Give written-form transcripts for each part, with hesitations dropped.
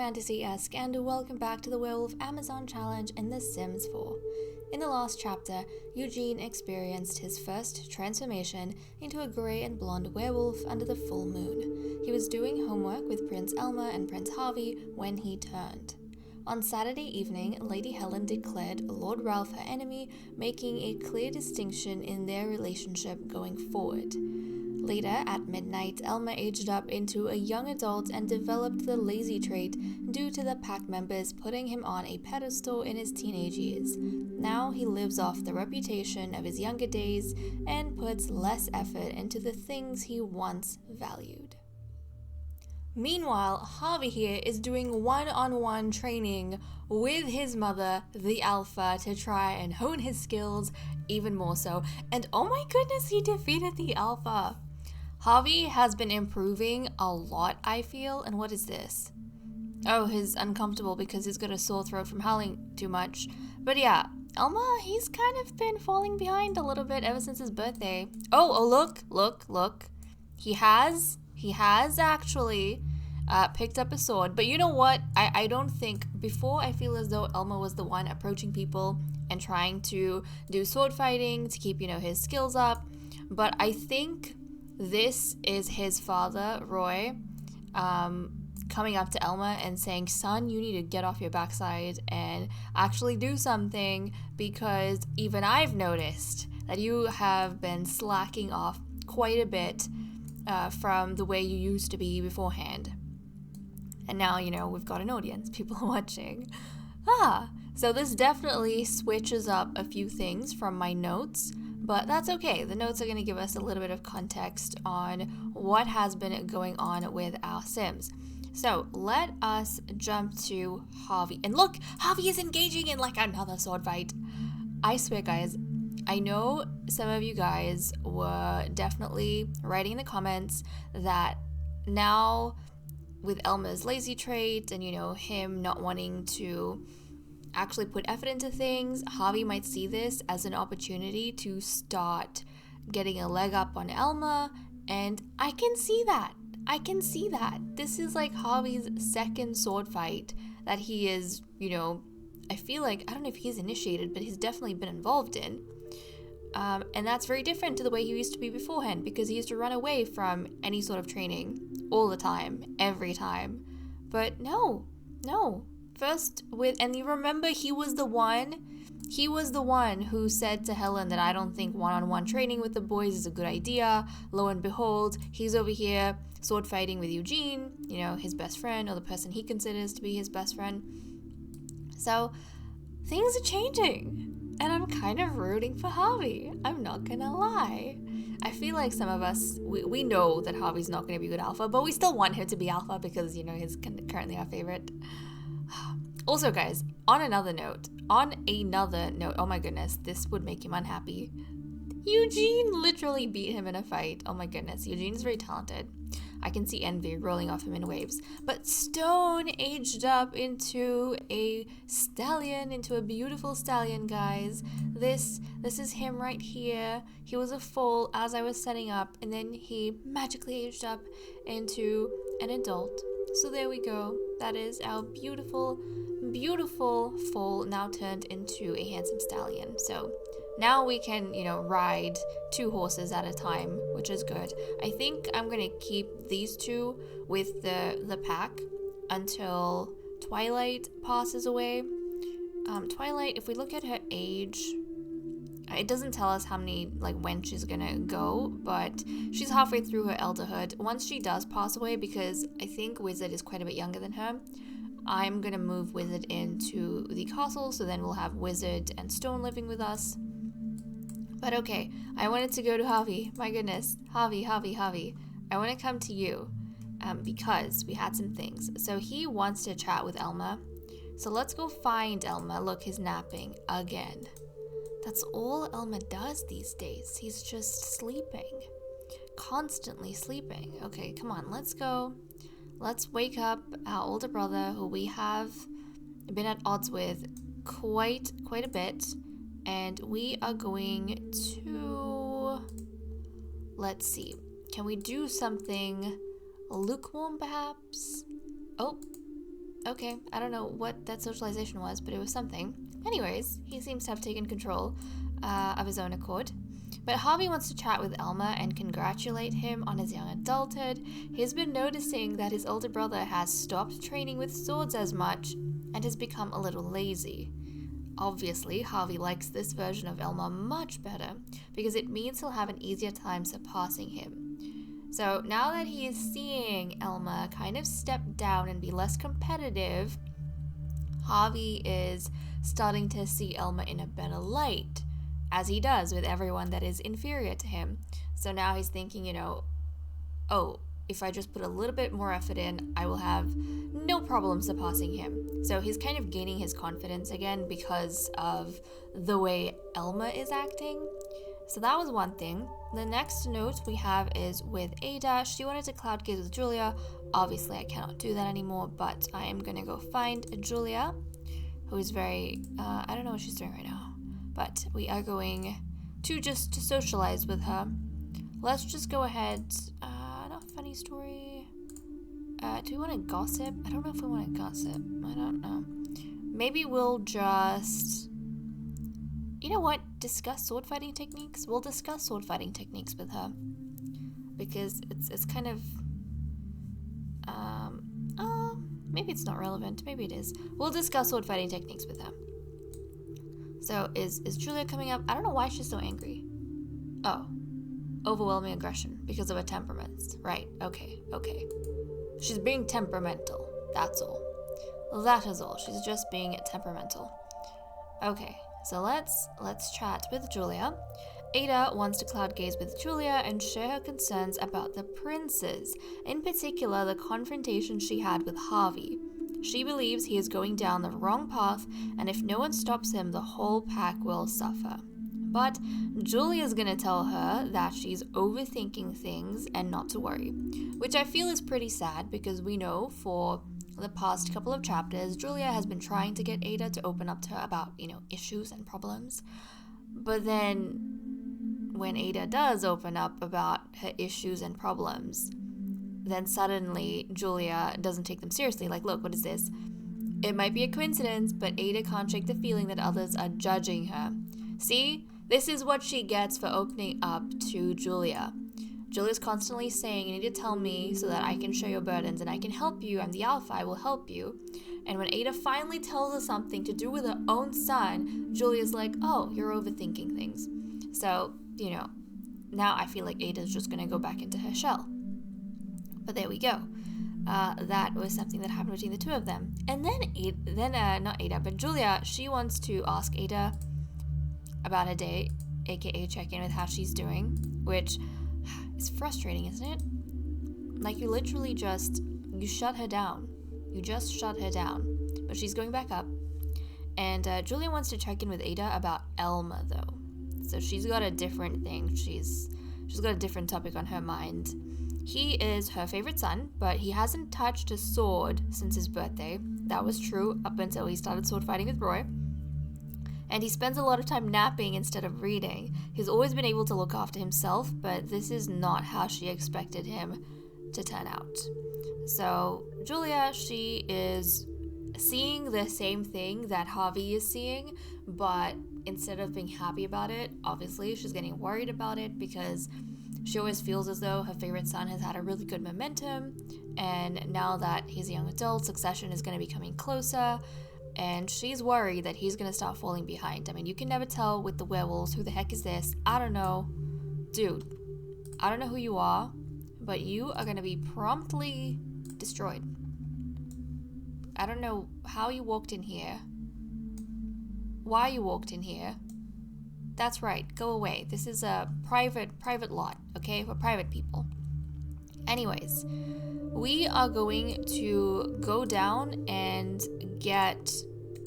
fantasy-esque, and welcome back to the Werewolf Amazon Challenge in The Sims 4. In the last chapter, Eugene experienced his first transformation into a grey and blonde werewolf under the full moon. He was doing homework with Prince Elmer and Prince Harvey when he turned. On Saturday evening, Lady Helen declared Lord Ralph her enemy, making a clear distinction in their relationship going forward. Later, at midnight, Elmer aged up into a young adult and developed the lazy trait due to the pack members putting him on a pedestal in his teenage years. Now he lives off the reputation of his younger days and puts less effort into the things he once valued. Meanwhile, Harvey here is doing one-on-one training with his mother, the Alpha, to try and hone his skills even more so. And oh my goodness, he defeated the Alpha! Harvey has been improving a lot, I feel. And what is this? Oh, he's uncomfortable because he's got a sore throat from howling too much. But yeah, Elmer, he's kind of been falling behind a little bit ever since his birthday. Oh, look. He has actually picked up a sword. But you know what? I don't think, before I feel as though Elmer was the one approaching people and trying to do sword fighting to keep, his skills up. But I think this is his father, Roy, coming up to Elmer and saying, son, you need to get off your backside and actually do something, because even I've noticed that you have been slacking off quite a bit from the way you used to be beforehand. And now, we've got an audience, people are watching. So this definitely switches up a few things from my notes. But that's okay. The notes are going to give us a little bit of context on what has been going on with our Sims. So let us jump to Harvey. And look, Harvey is engaging in another sword fight. I swear, guys, I know some of you guys were definitely writing in the comments that now with Elmer's lazy trait and, him not wanting to actually put effort into things, Harvey might see this as an opportunity to start getting a leg up on Elmer, and I can see that. This is Harvey's second sword fight that he is, I feel I don't know if he's initiated, but he's definitely been involved in. And that's very different to the way he used to be beforehand, because he used to run away from any sort of training all the time, every time. But no. And you remember, he was the one who said to Helen that I don't think one-on-one training with the boys is a good idea. Lo and behold, he's over here sword fighting with Eugene, his best friend, or the person he considers to be his best friend. So things are changing, and I'm kind of rooting for Harvey. I'm not gonna lie. I feel like some of us, we know that Harvey's not gonna be good alpha, but we still want him to be alpha because, he's currently our favorite. Also, guys, on another note, oh my goodness, this would make him unhappy. Eugene literally beat him in a fight. Oh my goodness, Eugene's very talented. I can see envy rolling off him in waves. But Stone aged up into a stallion, into a beautiful stallion, guys. This is him right here. He was a foal as I was setting up, and then he magically aged up into an adult. So there we go. That is our beautiful foal now turned into a handsome stallion. So now we can, ride 2 horses at a time, which is good. I think I'm going to keep these 2 with the pack until Twilight passes away. Twilight, if we look at her age, it doesn't tell us how many, when she's gonna go, but she's halfway through her elderhood. Once she does pass away, because I think Wizard is quite a bit younger than her, I'm gonna move Wizard into the castle, so then we'll have Wizard and Stone living with us. But okay, I wanted to go to Harvey. My goodness, Harvey. I want to come to you, because we had some things. So he wants to chat with Elmer. So let's go find Elmer. Look, he's napping again. That's all Elmer does these days. He's just sleeping. Constantly sleeping. Okay, come on, let's go. Let's wake up our older brother, who we have been at odds with quite a bit. And we are going to... Let's see. Can we do something lukewarm, perhaps? Oh, Okay, I don't know what that socialization was, but it was something. Anyways, he seems to have taken control of his own accord. But Harvey wants to chat with Elmer and congratulate him on his young adulthood. He's been noticing that his older brother has stopped training with swords as much and has become a little lazy. Obviously, Harvey likes this version of Elmer much better because it means he'll have an easier time surpassing him. So now that he is seeing Elmer kind of step down and be less competitive, Harvey is starting to see Elmer in a better light, as he does with everyone that is inferior to him. So now he's thinking, oh, if I just put a little bit more effort in, I will have no problem surpassing him. So he's kind of gaining his confidence again because of the way Elmer is acting. So that was one thing. The next note we have is with Ada. She wanted to cloud gaze with Julia. Obviously, I cannot do that anymore, but I am going to go find Julia, who is very, I don't know what she's doing right now, but we are going to just socialize with her. Let's just go ahead, not funny story. Do we want to gossip? I don't know if we want to gossip. I don't know. Maybe we'll just... You know what? Discuss sword fighting techniques? We'll discuss sword fighting techniques with her. Because it's kind of... maybe it's not relevant. Maybe it is. We'll discuss sword fighting techniques with her. So, is Julia coming up? I don't know why she's so angry. Oh. Overwhelming aggression because of her temperaments. Right. Okay. She's being temperamental. That's all. That is all. She's just being temperamental. Okay. So let's chat with Julia. Ada wants to cloud gaze with Julia and share her concerns about the princes, in particular the confrontation she had with Harvey. She believes he is going down the wrong path, and if no one stops him, the whole pack will suffer. But Julia's gonna tell her that she's overthinking things and not to worry, which I feel is pretty sad because we know for the past couple of chapters, Julia has been trying to get Ada to open up to her about, issues and problems. But then when Ada does open up about her issues and problems, then suddenly Julia doesn't take them seriously. Like, look, what is this? It might be a coincidence, but Ada can't shake the feeling that others are judging her. See? This is what she gets for opening up to Julia. Julia's constantly saying, you need to tell me so that I can share your burdens and I can help you. I'm the alpha, I will help you. And when Ada finally tells her something to do with her own son, Julia's like, oh, you're overthinking things. So, now I feel like Ada's just going to go back into her shell. But there we go. That was something that happened between the two of them. And then not Ada, but Julia, she wants to ask Ada about her day, aka check in with how she's doing, which is frustrating, isn't it? Like, you literally you shut her down. You just shut her down. But she's going back up. And Julia wants to check in with Ada about Elmer, though. So she's got a different thing. She's got a different topic on her mind. He is her favorite son, but he hasn't touched a sword since his birthday. That was true up until he started sword fighting with Roy. And he spends a lot of time napping instead of reading. He's always been able to look after himself, but this is not how she expected him to turn out. So Julia, she is seeing the same thing that Harvey is seeing, but instead of being happy about it, obviously she's getting worried about it because she always feels as though her favorite son has had a really good momentum, and now that he's a young adult, succession is going to be coming closer, and she's worried that he's going to start falling behind. I mean, you can never tell with the werewolves, who the heck is this? I don't know. Dude, I don't know who you are, but you are going to be promptly destroyed. I don't know how you walked in here, why you walked in here. That's right, go away. This is a private lot, okay? We're private people. Anyways, we are going to go down and get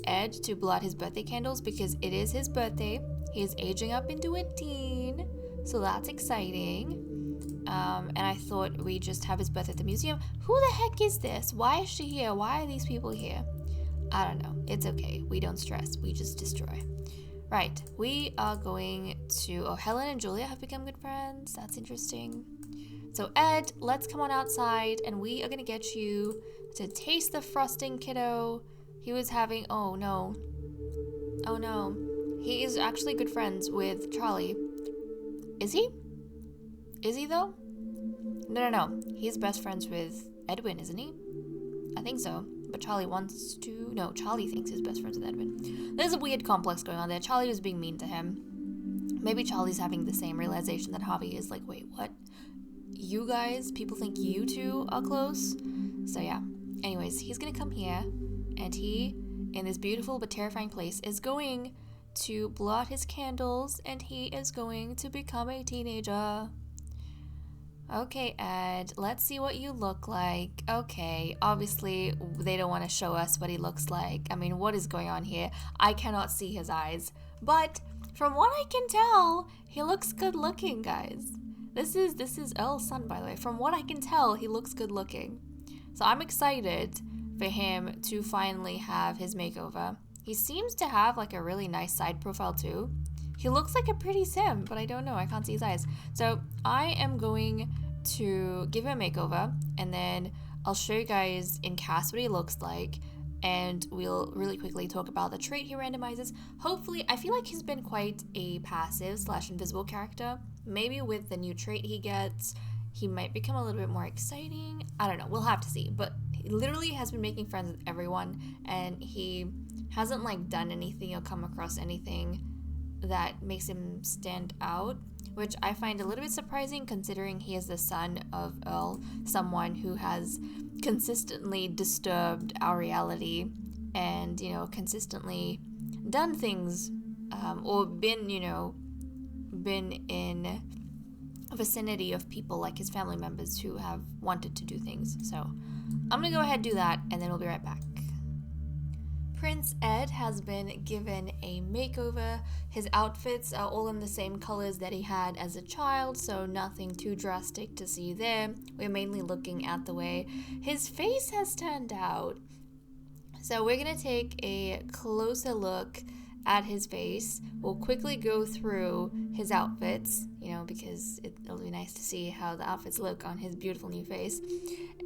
Ed to blow out his birthday candles because it is his birthday. He is aging up into a teen, so that's exciting. And I thought we'd just have his birthday at the museum. Who the heck is this? Why is she here? Why are these people here? I don't know. It's okay. We don't stress. We just destroy. Right. We are going to... Oh, Helen and Julia have become good friends. That's interesting. So Ed, let's come on outside and we are gonna get you to taste the frosting, kiddo. He was having, oh no. He is actually good friends with Charlie. Is he? Is he though? No. He's best friends with Edwin, isn't he? I think so. But Charlie wants to... No, Charlie thinks he's best friends with Edwin. There's a weird complex going on there. Charlie was being mean to him. Maybe Charlie's having the same realization that Harvey is like, wait, what? You guys? People think you two are close? So yeah. Anyways, he's gonna come here, and he, in this beautiful but terrifying place, is going to blow out his candles, and he is going to become a teenager. Okay, Ed, let's see what you look like. Okay, obviously they don't want to show us what he looks like. I mean, what is going on here? I cannot see his eyes. But from what I can tell, he looks good looking, guys. This is Earl's son, by the way. From what I can tell, he looks good looking. So I'm excited for him to finally have his makeover. He seems to have like a really nice side profile too. He looks like a pretty sim, but I don't know. I can't see his eyes. So I am going to give him a makeover, and then I'll show you guys in cast what he looks like, and we'll really quickly talk about the trait he randomizes. Hopefully, I feel like he's been quite a passive / invisible character. Maybe with the new trait he gets, he might become a little bit more exciting. I don't know. We'll have to see. But he literally has been making friends with everyone, and he hasn't like done anything or come across anything that makes him stand out, which I find a little bit surprising considering he is the son of Earl, someone who has consistently disturbed our reality and, you know, consistently done things or been in a vicinity of people like his family members who have wanted to do things. So I'm gonna go ahead and do that, and then we'll be right back. Prince Ed has been given a makeover. His outfits are all in the same colors that he had as a child, so nothing too drastic to see there. We're mainly looking at the way his face has turned out. So we're gonna take a closer look at his face. We'll quickly go through his outfits, because it'll be nice to see how the outfits look on his beautiful new face.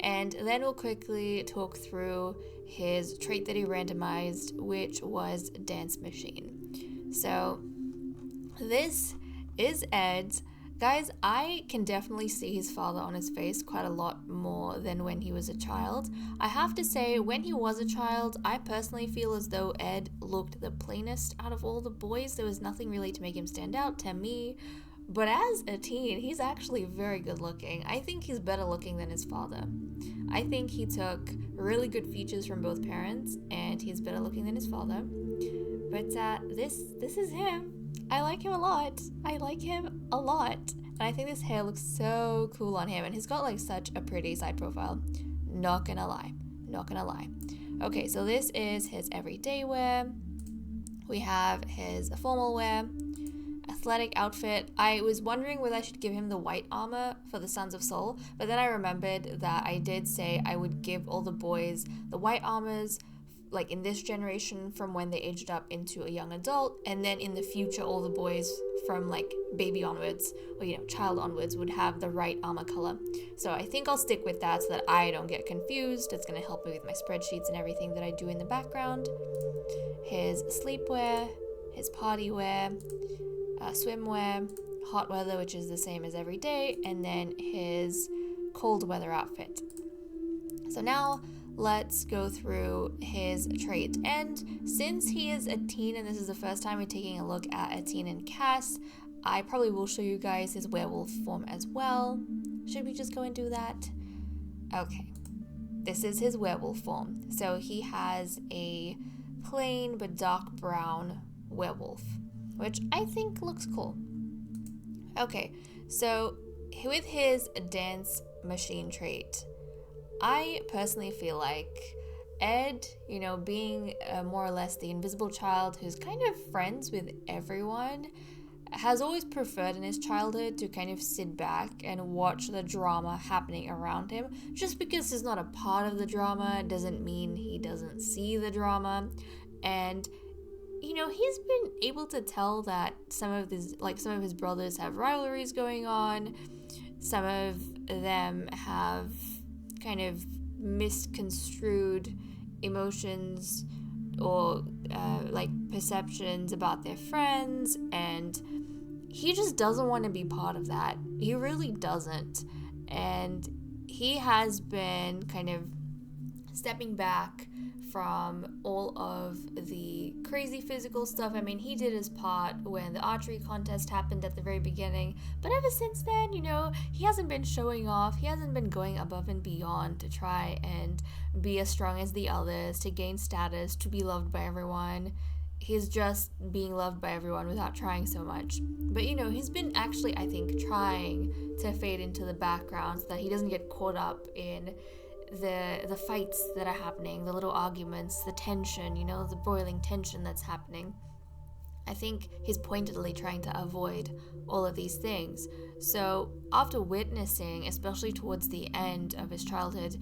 And then we'll quickly talk through his trait that he randomized, which was Dance Machine. So this is Ed's. Guys, I can definitely see his father on his face quite a lot more than when he was a child. I have to say, when he was a child, I personally feel as though Ed looked the plainest out of all the boys. There was nothing really to make him stand out to me. But as a teen, he's actually very good looking. I think he's better looking than his father. I think he took really good features from both parents, and he's better looking than his father. But this is him. I like him a lot. And I think this hair looks so cool on him. And he's got like such a pretty side profile. Not gonna lie. Okay, so this is his everyday wear. We have his formal wear, athletic outfit. I was wondering whether I should give him the white armor for the Sons of Soul, but then I remembered that I did say I would give all the boys the white armors like in this generation from when they aged up into a young adult, and then in the future all the boys from like baby onwards or child onwards would have the right armor color. So I think I'll stick with that so that I don't get confused. It's going to help me with my spreadsheets and everything that I do in the background. His sleepwear, his party wear, swimwear, hot weather, which is the same as every day, and then his cold weather outfit. So now let's go through his trait. And since he is a teen and this is the first time we're taking a look at a teen in cast, I probably will show you guys his werewolf form as well. Should we just go and do that? Okay, this is his werewolf form. So he has a plain but dark brown werewolf, which I think looks cool. Okay, so with his dance machine trait, I personally feel like Ed, being more or less the invisible child who's kind of friends with everyone, has always preferred in his childhood to kind of sit back and watch the drama happening around him. Just because he's not a part of the drama doesn't mean he doesn't see the drama. And he's been able to tell that some of his brothers have rivalries going on. Some of them have kind of misconstrued emotions or like perceptions about their friends, and he just doesn't want to be part of that. He really doesn't. And he has been kind of stepping back from all of the crazy physical stuff. I mean, he did his part when the archery contest happened at the very beginning, but ever since then, he hasn't been showing off. He hasn't been going above and beyond to try and be as strong as the others, to gain status, to be loved by everyone. He's just being loved by everyone without trying so much. But he's been actually, I think, trying to fade into the background so that he doesn't get caught up in the fights that are happening, the little arguments, the tension, the boiling tension that's happening. I think he's pointedly trying to avoid all of these things. So after witnessing, especially towards the end of his childhood,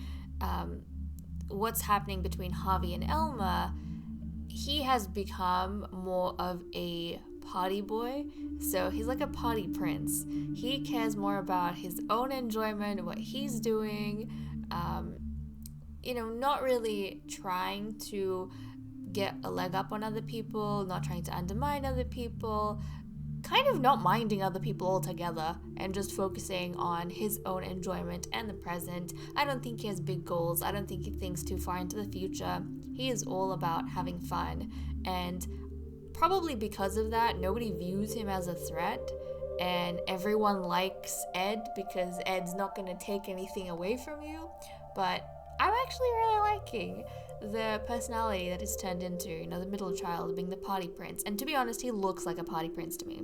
what's happening between Harvey and Elma, he has become more of a party boy. So he's like a party prince. He cares more about his own enjoyment, what he's doing, not really trying to get a leg up on other people, not trying to undermine other people, kind of not minding other people altogether, and just focusing on his own enjoyment and the present. I don't think he has big goals. I don't think he thinks too far into the future. He is all about having fun, and probably because of that, nobody views him as a threat, and everyone likes Ed because Ed's not going to take anything away from you. But I'm actually really liking the personality that is turned into, the middle child being the party prince. And to be honest, he looks like a party prince to me.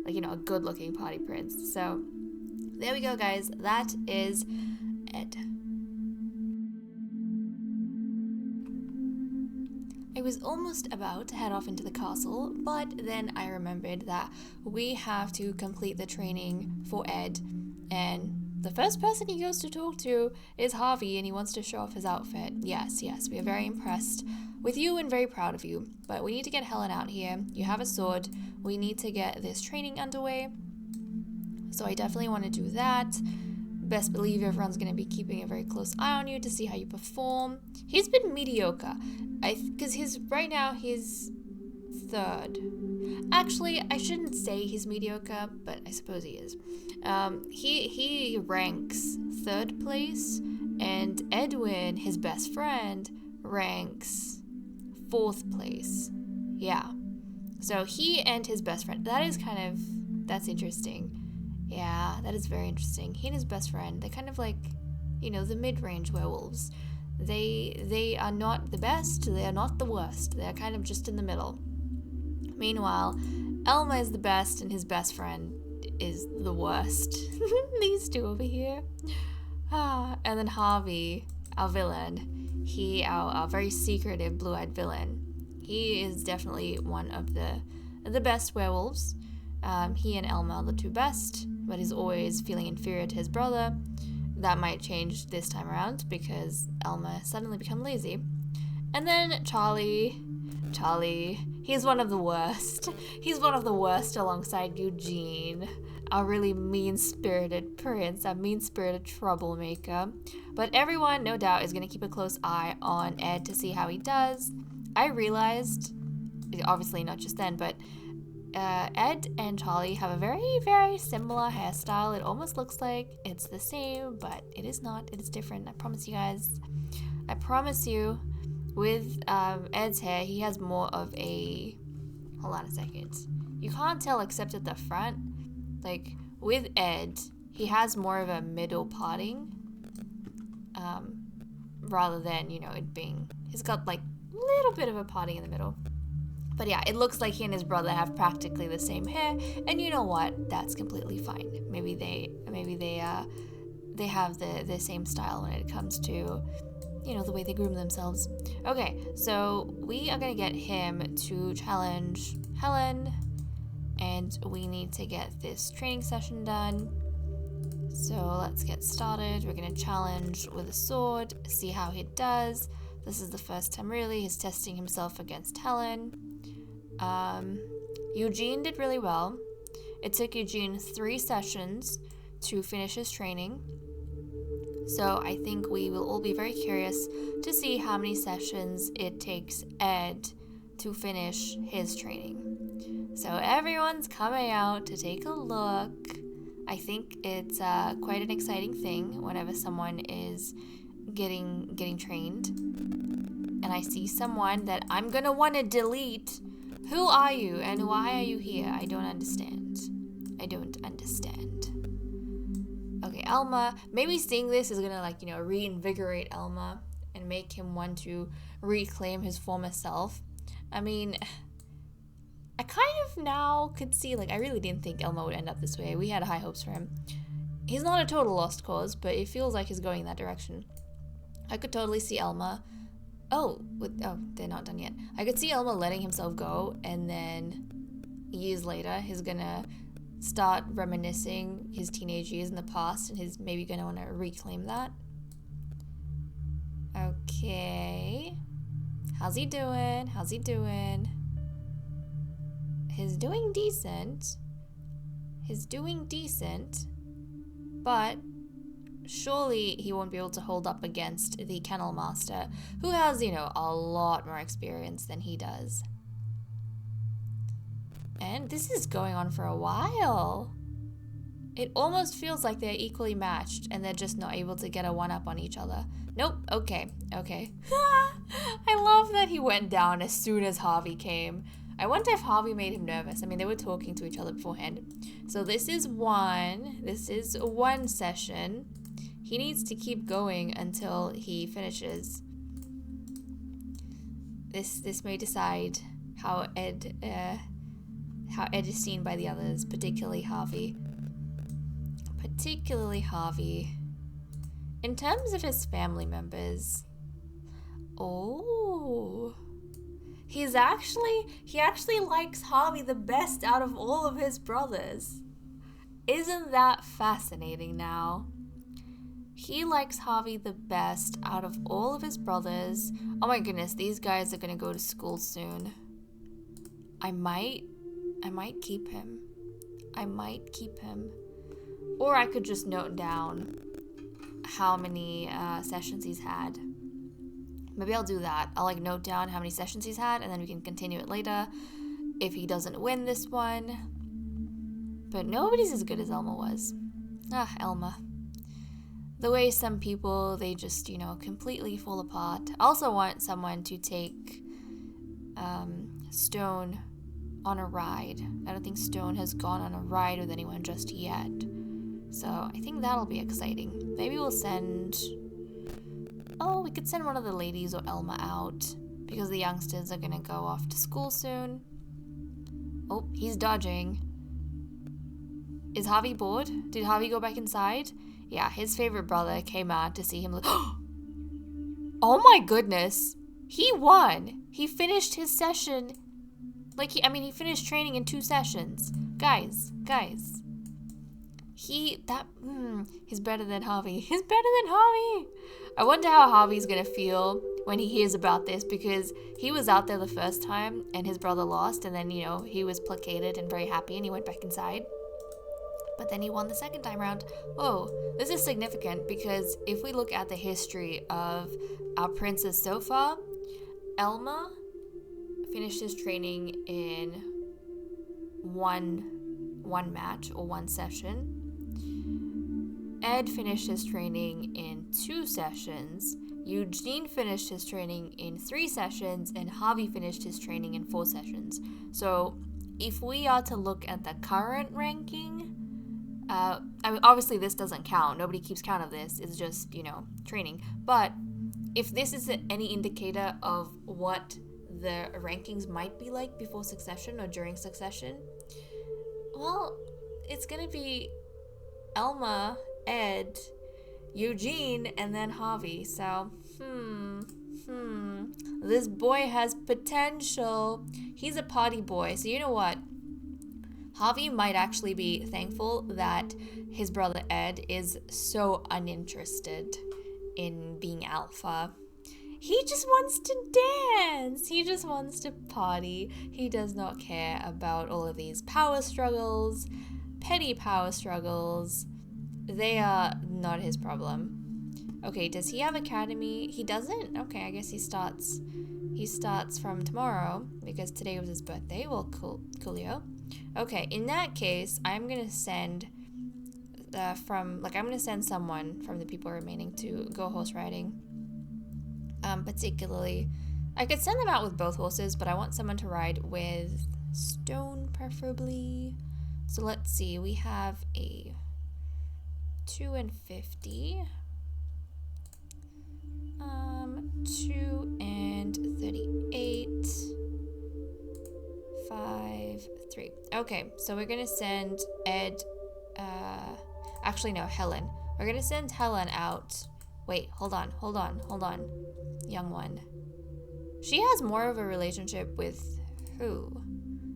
Like, a good looking party prince. So there we go, guys. That is Ed. I was almost about to head off into the castle, but then I remembered that we have to complete the training for Ed, and the first person he goes to talk to is Harvey, and he wants to show off his outfit. Yes, we are very impressed with you and very proud of you, but we need to get Helen out here. You have a sword. We need to get this training underway, so I definitely want to do that. Best believe everyone's going to be keeping a very close eye on you to see how you perform. He's been mediocre, because right now he's third. Actually, I shouldn't say he's mediocre, but I suppose he is. He ranks third place, and Edwin, his best friend, ranks fourth place. Yeah. So he and his best friend, that's interesting. Yeah, that is very interesting. He and his best friend, they're kind of like, the mid-range werewolves. They are not the best, they are not the worst. They're kind of just in the middle. Meanwhile, Elma is the best and his best friend is the worst. These two over here. And then Harvey, our villain, our very secretive blue-eyed villain. He is definitely one of the best werewolves. He and Elma are the two best, but he's always feeling inferior to his brother. That might change this time around because Elma suddenly become lazy. And then Charlie, he's one of the worst. He's one of the worst alongside Eugene, our really mean-spirited prince, a mean-spirited troublemaker. But everyone, no doubt, is going to keep a close eye on Ed to see how he does. I realized, obviously not just then, but Ed and Charlie have a very, very similar hairstyle. It almost looks like it's the same, but it is not. It is different. I promise you guys. I promise you. With Ed's hair, he has more of a... Hold on a second. You can't tell except at the front. Like, with Ed, he has more of a middle parting. Rather than, it being... He's got, like, a little bit of a parting in the middle. But yeah, it looks like he and his brother have practically the same hair. And you know what? That's completely fine. Maybe they have the same style when it comes to... the way they groom themselves. Okay, so we are going to get him to challenge Helen, and we need to get this training session done. So let's get started. We're going to challenge with a sword, see how he does. This is the first time really he's testing himself against Helen. Eugene did really well. It took Eugene 3 sessions to finish his training. So I think we will all be very curious to see how many sessions it takes Ed to finish his training. So everyone's coming out to take a look. I think it's quite an exciting thing whenever someone is getting trained. And I see someone that I'm gonna want to delete. Who are you and why are you here? I don't understand. Okay, Elma, maybe seeing this is gonna reinvigorate Elma and make him want to reclaim his former self. I mean, I kind of now could see, I really didn't think Elma would end up this way. We had high hopes for him. He's not a total lost cause, but it feels like he's going in that direction. I could totally see Elma. They're not done yet. I could see Elma letting himself go, and then years later, he's gonna start reminiscing his teenage years in the past, and he's maybe gonna want to reclaim that. Okay. How's he doing? He's doing decent, but surely he won't be able to hold up against the kennel master, who has, a lot more experience than he does. And this is going on for a while. It almost feels like they're equally matched and they're just not able to get a one-up on each other. Nope, okay. I love that he went down as soon as Harvey came. I wonder if Harvey made him nervous. I mean, they were talking to each other beforehand. So this is one session. He needs to keep going until he finishes. This may decide how Ed is seen by the others, particularly Harvey. In terms of his family members, he actually likes Harvey the best out of all of his brothers. Isn't that fascinating now? He likes Harvey the best out of all of his brothers. Oh my goodness, these guys are gonna go to school soon. I might keep him. Or I could just note down how many sessions he's had. Maybe I'll do that. I'll note down how many sessions he's had, and then we can continue it later if he doesn't win this one. But nobody's as good as Elma was. Elma. The way some people, they just, completely fall apart. I also want someone to take Stone on a ride. I don't think Stone has gone on a ride with anyone just yet. So I think that'll be exciting. Maybe we'll we could send one of the ladies or Elma out, because the youngsters are gonna go off to school soon. Oh, he's dodging. Is Harvey bored? Did Harvey go back inside? Yeah, his favorite brother came out to see him. Oh my goodness. He won. He finished his session. He finished training in 2 sessions. Guys. He's better than Harvey. I wonder how Harvey's gonna feel when he hears about this, because he was out there the first time and his brother lost, and then, he was placated and very happy and he went back inside. But then he won the second time around. Whoa, this is significant, because if we look at the history of our princes so far, Elma finished his training in one match or 1 session. Ed finished his training in 2 sessions. Eugene finished his training in 3 sessions, and Harvey finished his training in 4 sessions. So if we are to look at the current ranking, obviously this doesn't count. Nobody keeps count of this. It's just, training. But if this is any indicator of what the rankings might be like before Succession or during Succession, well, it's gonna be Elma, Ed, Eugene, and then Harvey. So, this boy has potential. He's a party boy. So you know what? Harvey might actually be thankful that his brother Ed is so uninterested in being alpha. He just wants to dance. He just wants to party. He does not care about all of these power struggles, petty power struggles. They are not his problem. Okay, does he have academy? He doesn't? Okay, I guess he starts from tomorrow because today was his birthday. Well, coolio. Okay, in that case, I'm gonna send I'm gonna send someone from the people remaining to go horse riding. Particularly, I could send them out with both horses, but I want someone to ride with Stone, preferably. So let's see, we have a 2 and 50. 2 and 38. 5, 3. Okay, so we're gonna send Ed, actually no, Helen. We're gonna send Helen out. Wait, hold on. Young one. She has more of a relationship with who?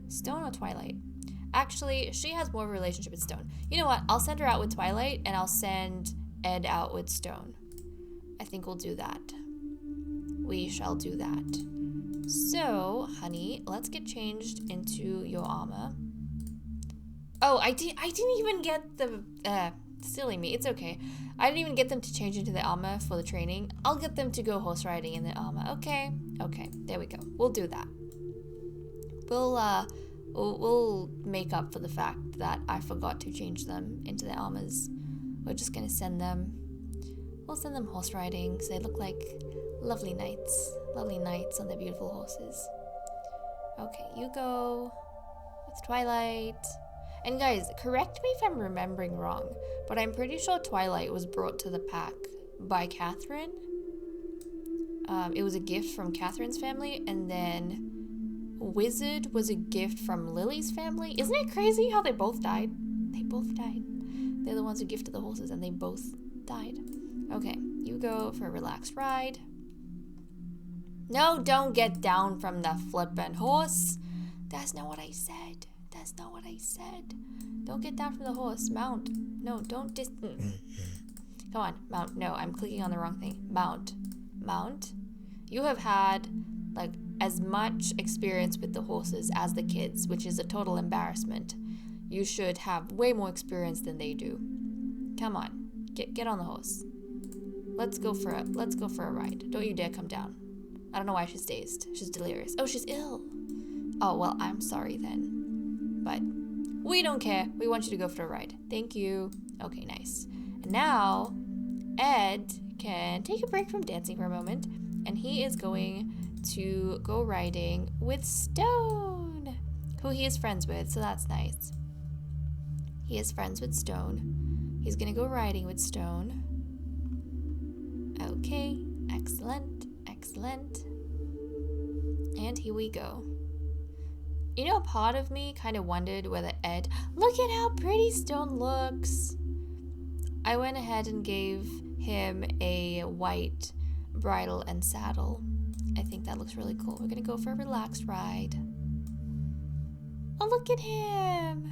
Stone or Twilight? Actually, she has more of a relationship with Stone. You know what? I'll send her out with Twilight, and I'll send Ed out with Stone. I think we'll do that. We shall do that. So, honey, let's get changed into your armor. Oh, I didn't even get the, silly me, it's okay. I didn't even get them to change into the armor for the training. I'll get them to go horse riding in the armor, okay? Okay, there we go. We'll do that. We'll make up for the fact that I forgot to change them into their armors. We're just gonna we'll send them horse riding so they look like lovely knights on their beautiful horses. Okay, you go with Twilight. And guys, correct me if I'm remembering wrong, but I'm pretty sure Twilight was brought to the pack by Catherine. It was a gift from Catherine's family, and then Wizard was a gift from Lily's family. Isn't it crazy how they both died? They both died. They're the ones who gifted the horses, and they both died. Okay, you go for a relaxed ride. No, don't get down from the flippin' horse. That's not what I said. That's not what I said. Don't get down from the horse. Mount. No, don't Come on, mount. No, I'm clicking on the wrong thing. Mount. Mount. You have had, like, as much experience with the horses as the kids, which is a total embarrassment. You should have way more experience than they do. Come on. Get on the horse. Let's go for a ride. Don't you dare come down. I don't know why she's dazed. She's delirious. Oh, she's ill. Oh, well, I'm sorry then. But we don't care. We want you to go for a ride. Thank you. Okay, nice. And now, Ed can take a break from dancing for a moment, and he is going to go riding with Stone, who he is friends with, so that's nice. He is friends with Stone. He's gonna go riding with Stone. Okay, excellent, excellent. And here we go. You know, part of me kind of wondered whether Ed... Look at how pretty Stone looks! I went ahead and gave him a white bridle and saddle. I think that looks really cool. We're gonna go for a relaxed ride. Oh, look at him!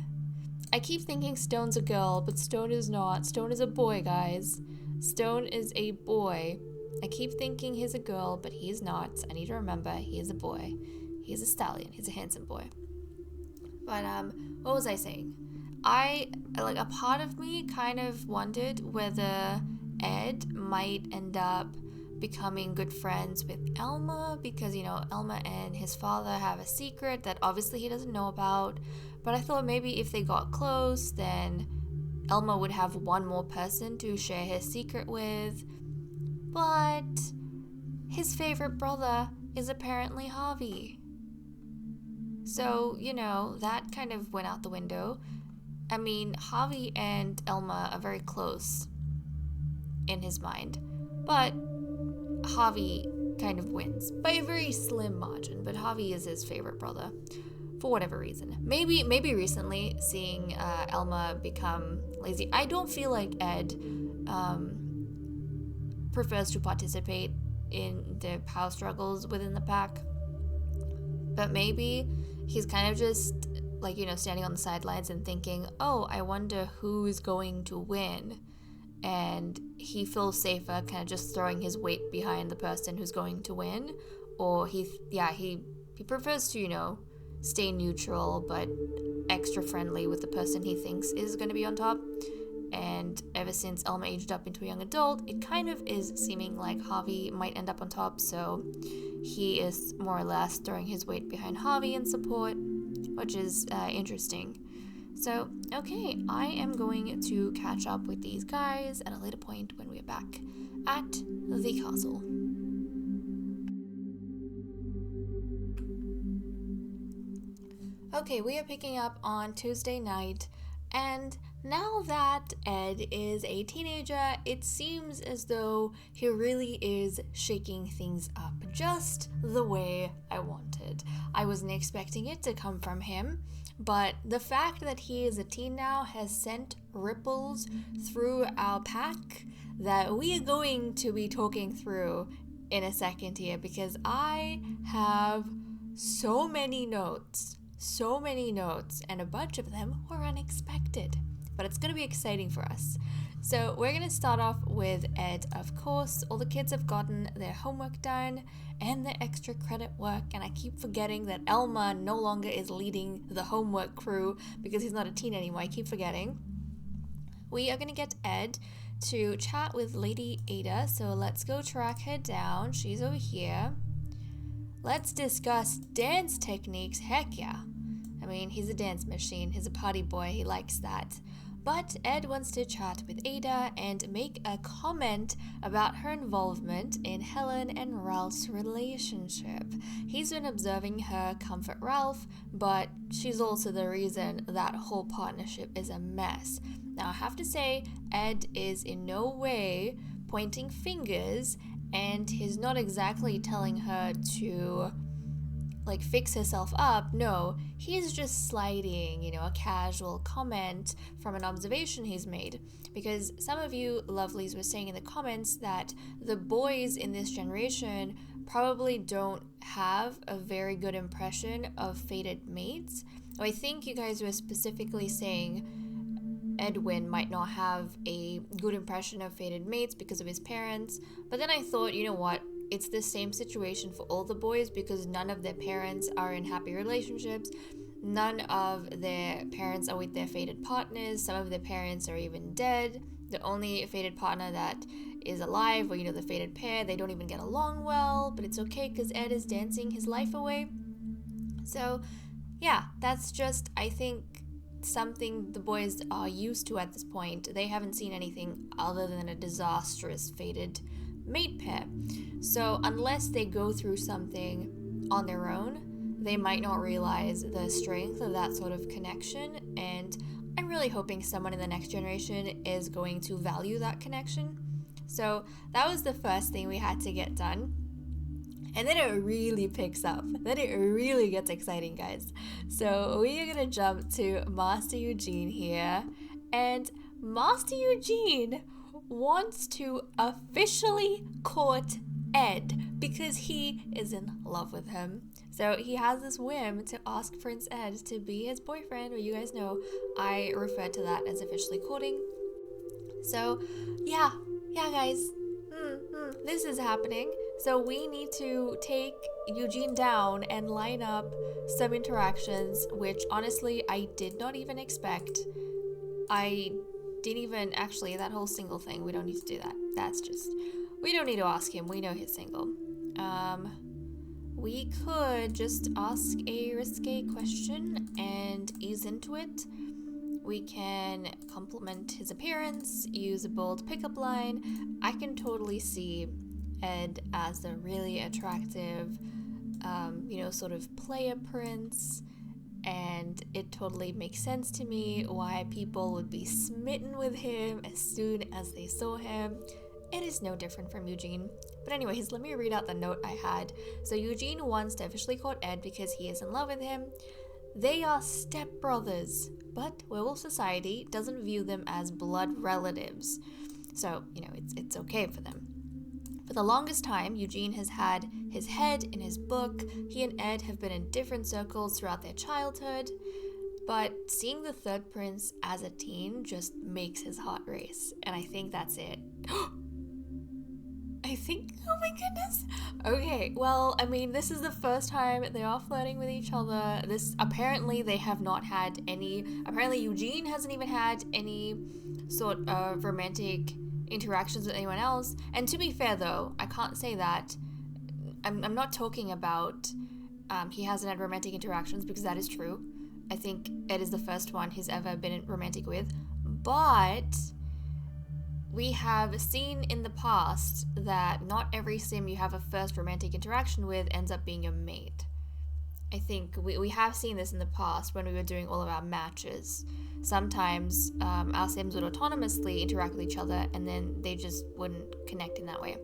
I keep thinking Stone's a girl, but Stone is not. Stone is a boy, guys. Stone is a boy. I keep thinking he's a girl, but he's not. I need to remember, he is a boy. He's a stallion. He's a handsome boy. But, what was I saying? A part of me kind of wondered whether Ed might end up becoming good friends with Elma because, you know, Elma and his father have a secret that obviously he doesn't know about. But I thought maybe if they got close, then Elma would have one more person to share his secret with. But his favorite brother is apparently Harvey. So, you know, that kind of went out the window. I mean, Harvey and Elma are very close in his mind, but Harvey kind of wins by a very slim margin, but Harvey is his favorite brother for whatever reason. Maybe recently seeing Elma become lazy. I don't feel like Ed prefers to participate in the power struggles within the pack, but maybe he's kind of just, like, you know, standing on the sidelines and thinking, oh, I wonder who's going to win. And he feels safer kind of just throwing his weight behind the person who's going to win. Or he prefers to, you know, stay neutral but extra friendly with the person he thinks is going to be on top. and ever since Elma aged up into a young adult, it kind of is seeming like Harvey might end up on top, so he is more or less throwing his weight behind Harvey in support, which is interesting. So, okay, I am going to catch up with these guys at a later point when we are back at the castle. Okay, we are picking up on Tuesday night, and now that Ed is a teenager, it seems as though he really is shaking things up just the way I wanted. I wasn't expecting it to come from him, but the fact that he is a teen now has sent ripples through our pack that we are going to be talking through in a second here, because I have so many notes, and a bunch of them were unexpected. But it's going to be exciting for us. So we're going to start off with Ed, of course. All the kids have gotten their homework done and their extra credit work, and I keep forgetting that Elma no longer is leading the homework crew because he's not a teen anymore. I keep forgetting. We are going to get Ed to chat with Lady Ada, so let's go track her down. She's over here. Let's discuss dance techniques. Heck yeah. I mean, he's a dance machine. He's a party boy. He likes that. But Ed wants to chat with Ada and make a comment about her involvement in Helen and Ralph's relationship. He's been observing her comfort Ralph, but she's also the reason that whole partnership is a mess. Now, I have to say, Ed is in no way pointing fingers, and he's not exactly telling her to fix herself up. No, he's just sliding, a casual comment from an observation he's made. Because some of you lovelies were saying in the comments that the boys in this generation probably don't have a very good impression of fated mates. I think you guys were specifically saying Edwin might not have a good impression of fated mates because of his parents. But then I thought, you know what? It's the same situation for all the boys because none of their parents are in happy relationships. None of their parents are with their fated partners. Some of their parents are even dead. The only fated partner that is alive, or the fated pair, they don't even get along well, but it's okay because Ed is dancing his life away. So, yeah, that's just, I think, something the boys are used to at this point. They haven't seen anything other than a disastrous fated mate pair. So unless they go through something on their own, they might not realize the strength of that sort of connection, and I'm really hoping someone in the next generation is going to value that connection. So that was the first thing we had to get done. And then it really picks up. Then it really gets exciting, guys. So we are going to jump to Master Eugene here. And Master Eugene wants to officially court Ed because he is in love with him. So he has this whim to ask Prince Ed to be his boyfriend, or you guys know I refer to that as officially courting. So yeah guys, this is happening. So we need to take Eugene down and line up some interactions, which honestly I did not even expect. I didn't even, actually, that whole single thing, we don't need to do that. That's just, we don't need to ask him. We know he's single. We could just ask a risque question and ease into it. We can compliment his appearance, use a bold pickup line. I can totally see Ed as a really attractive, sort of player prince, and it totally makes sense to me why people would be smitten with him as soon as they saw him. It is no different from Eugene. But anyways, let me read out the note I had. So Eugene wants to officially court Ed because he is in love with him. They are stepbrothers, but werewolf society doesn't view them as blood relatives. So, it's okay for them. For the longest time, Eugene has had his head in his book. He and Ed have been in different circles throughout their childhood. But seeing the third prince as a teen just makes his heart race. And I think that's it. I think, oh my goodness. Okay, well, I mean, this is the first time they are flirting with each other. Apparently they have not had apparently Eugene hasn't even had any sort of romantic interactions with anyone else. And to be fair though, I can't say that. I'm not talking about he hasn't had romantic interactions, because that is true. I think Ed is the first one he's ever been romantic with. But we have seen in the past that not every sim you have a first romantic interaction with ends up being your mate. I think we have seen this in the past when we were doing all of our matches. Sometimes our sims would autonomously interact with each other and then they just wouldn't connect in that way.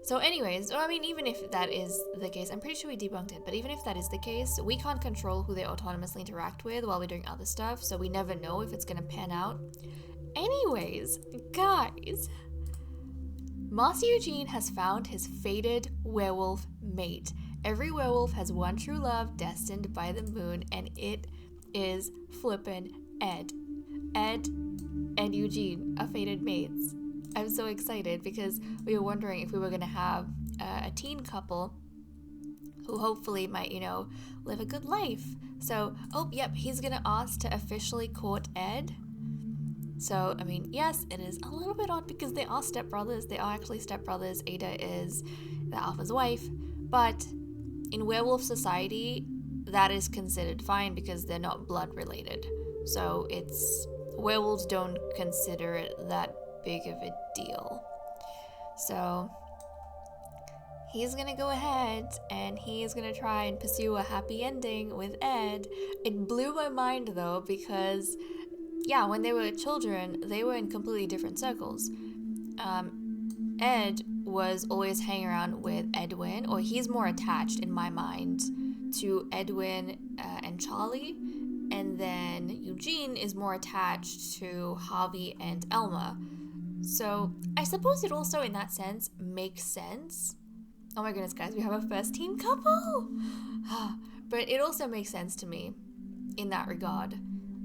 So anyways, I mean, even if that is the case, I'm pretty sure we debunked it, but even if that is the case, we can't control who they autonomously interact with while we're doing other stuff, so we never know if it's gonna pan out. Anyways, guys, Master Eugene has found his fated werewolf mate. Every werewolf has one true love destined by the moon, and it is flippin' Ed. Ed and Eugene are fated mates. I'm so excited because we were wondering if we were going to have a teen couple who hopefully might, live a good life. So, he's going to ask to officially court Ed. So, I mean, yes, it is a little bit odd because they are stepbrothers. They are actually stepbrothers. Ada is the alpha's wife. But in werewolf society, that is considered fine because they're not blood related. So werewolves don't consider it that big of a deal. So he's gonna go ahead and he's gonna try and pursue a happy ending with Ed. It blew my mind though, because when they were children, they were in completely different circles. Ed was always hanging around with Edwin, or he's more attached in my mind to Edwin and Charlie, and then Eugene is more attached to Harvey and Elma. So I suppose it also in that sense makes sense. Oh my goodness, guys, we have a first teen couple. But it also makes sense to me in that regard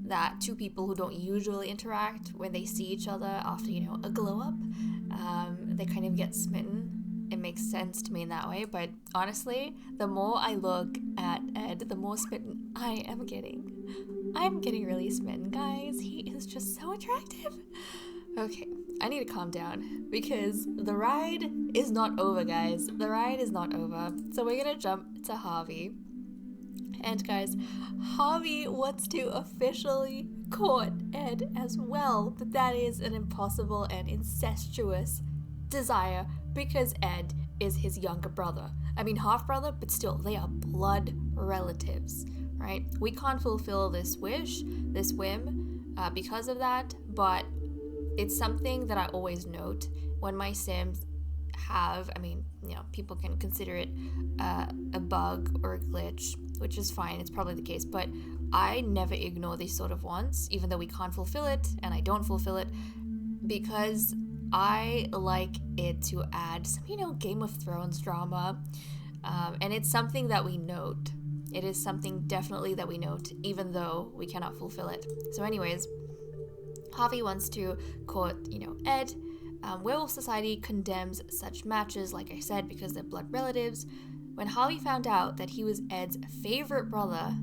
that two people who don't usually interact, when they see each other after, a glow up, they kind of get smitten. It makes sense to me in that way. But honestly, the more I look at Ed, the more smitten I am getting. I'm getting really smitten, guys. He is just so attractive. Okay, I need to calm down because the ride is not over, guys. The ride is not over. So we're gonna jump to Harvey. And guys, Harvey wants to officially court Ed as well, but that is an impossible and incestuous desire because Ed is his younger brother. I mean, half brother, but still, they are blood relatives, right? We can't fulfill this whim, because of that, but it's something that I always note when my sims have, people can consider it a bug or a glitch, which is fine, it's probably the case, but I never ignore these sort of wants, even though we can't fulfill it, and I don't fulfill it, because I like it to add some, Game of Thrones drama, and it's something that we note. It is something definitely that we note, even though we cannot fulfill it. So anyways, Harvey wants to court, Ed. Werewolf Society condemns such matches, like I said, because they're blood relatives. When Harvey found out that he was Ed's favorite brother,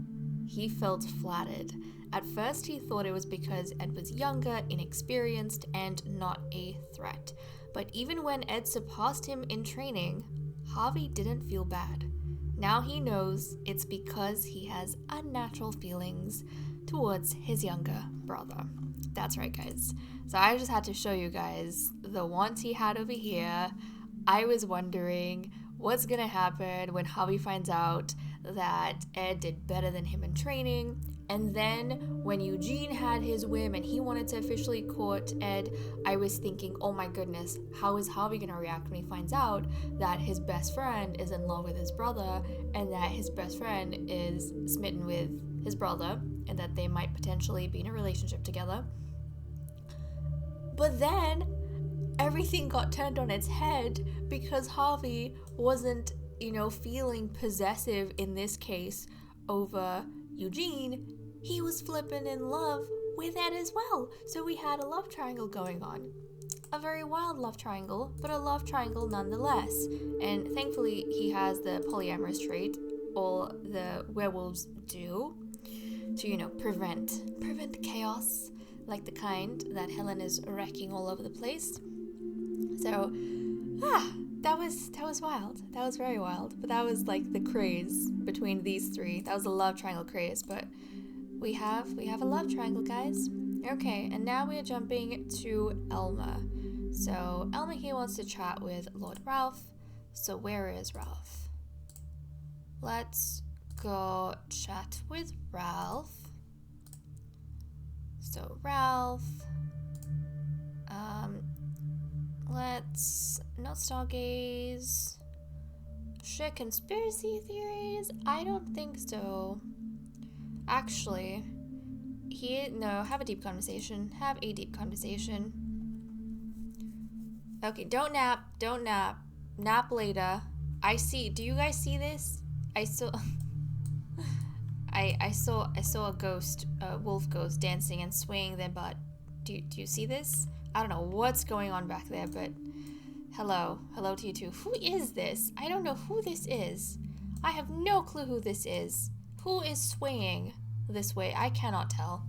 he felt flattered. At first, he thought it was because Ed was younger, inexperienced, and not a threat. But even when Ed surpassed him in training, Harvey didn't feel bad. Now he knows it's because he has unnatural feelings towards his younger brother. That's right, guys. So I just had to show you guys the wants he had over here. I was wondering what's gonna happen when Harvey finds out that Ed did better than him in training. And then when Eugene had his whim and he wanted to officially court Ed, I was thinking, oh my goodness, how is Harvey gonna react when he finds out that his best friend is in love with his brother and that his best friend is smitten with his brother and that they might potentially be in a relationship together. But then everything got turned on its head because Harvey wasn't, feeling possessive in this case over Eugene. He was flipping in love with Ed as well. So we had a love triangle going on. a very wild love triangle, but a love triangle nonetheless. And thankfully, he has the polyamorous trait, all the werewolves do, to, prevent chaos, like the kind that Helen is wrecking all over the place. So, that was wild. That was very wild. But that was like the craze between these three. That was a love triangle craze, but we have a love triangle, guys. Okay, and now we are jumping to Elma. So Elma here wants to chat with Lord Ralph. So where is Ralph? Let's go chat with Ralph. So Ralph, let's not stargaze. Share conspiracy theories? I don't think so. Actually, have a deep conversation. Have a deep conversation. Okay, don't nap. Nap later. Do you guys see this? I saw a ghost, a wolf ghost dancing and swaying their butt. Do you see this? I don't know what's going on back there, but hello to you two. Who is this? I don't know who this is. I have no clue who this is. Who is swaying this way? I cannot tell.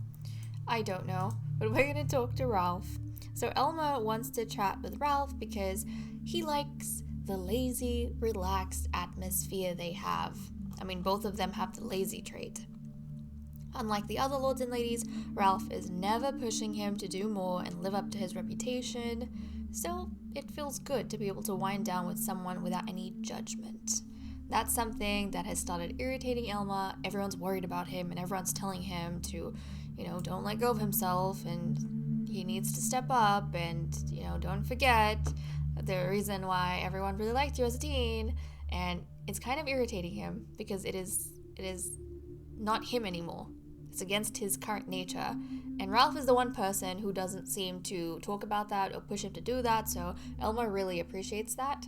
I don't know, but we're gonna talk to Ralph. So Elma wants to chat with Ralph because he likes the lazy, relaxed atmosphere they have. I mean, both of them have the lazy trait. Unlike the other lords and ladies, Ralph is never pushing him to do more and live up to his reputation, so it feels good to be able to wind down with someone without any judgment. That's something that has started irritating Elma. Everyone's worried about him and everyone's telling him to, don't let go of himself and he needs to step up and, don't forget the reason why everyone really liked you as a teen. And it's kind of irritating him because it is not him anymore. It's against his current nature. And Ralph is the one person who doesn't seem to talk about that or push him to do that, so Elma really appreciates that.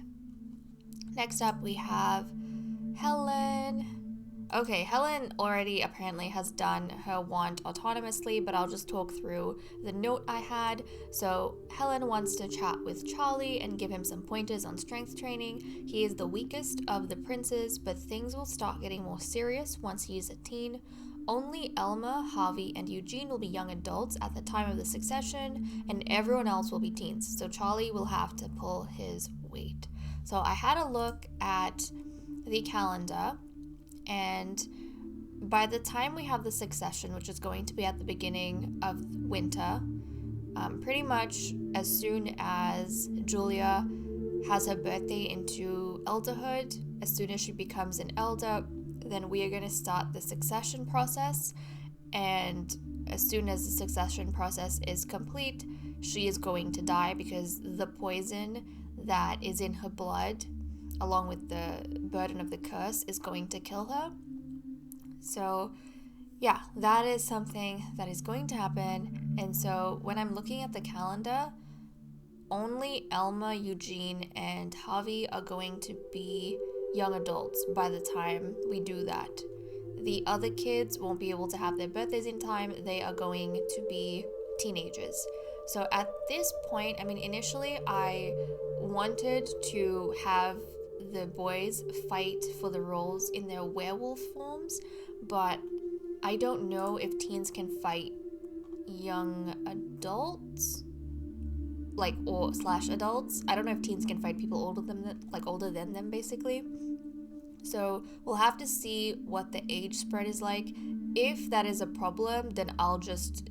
Next up, we have Helen. Okay, Helen already apparently has done her wand autonomously, but I'll just talk through the note I had. So Helen wants to chat with Charlie and give him some pointers on strength training. He is the weakest of the princes, but things will start getting more serious once he is a teen. Only Elma, Harvey, and Eugene will be young adults at the time of the succession, and everyone else will be teens, so Charlie will have to pull his weight. So I had a look at the calendar, and by the time we have the succession, which is going to be at the beginning of winter, pretty much as soon as Julia has her birthday into elderhood, as soon as she becomes an elder, then we are going to start the succession process, and as soon as the succession process is complete, she is going to die because the poison that is in her blood, along with the burden of the curse, is going to kill her. So yeah, that is something that is going to happen. And so when I'm looking at the calendar, only Elma, Eugene, and Javi are going to be young adults by the time we do that. The other kids won't be able to have their birthdays in time. They are going to be teenagers. So at this point, initially I wanted to have the boys fight for the roles in their werewolf forms, but I don't know if teens can fight young adults, or / adults. I don't know if teens can fight people older than them, basically. So we'll have to see what the age spread is like. If that is a problem, then I'll just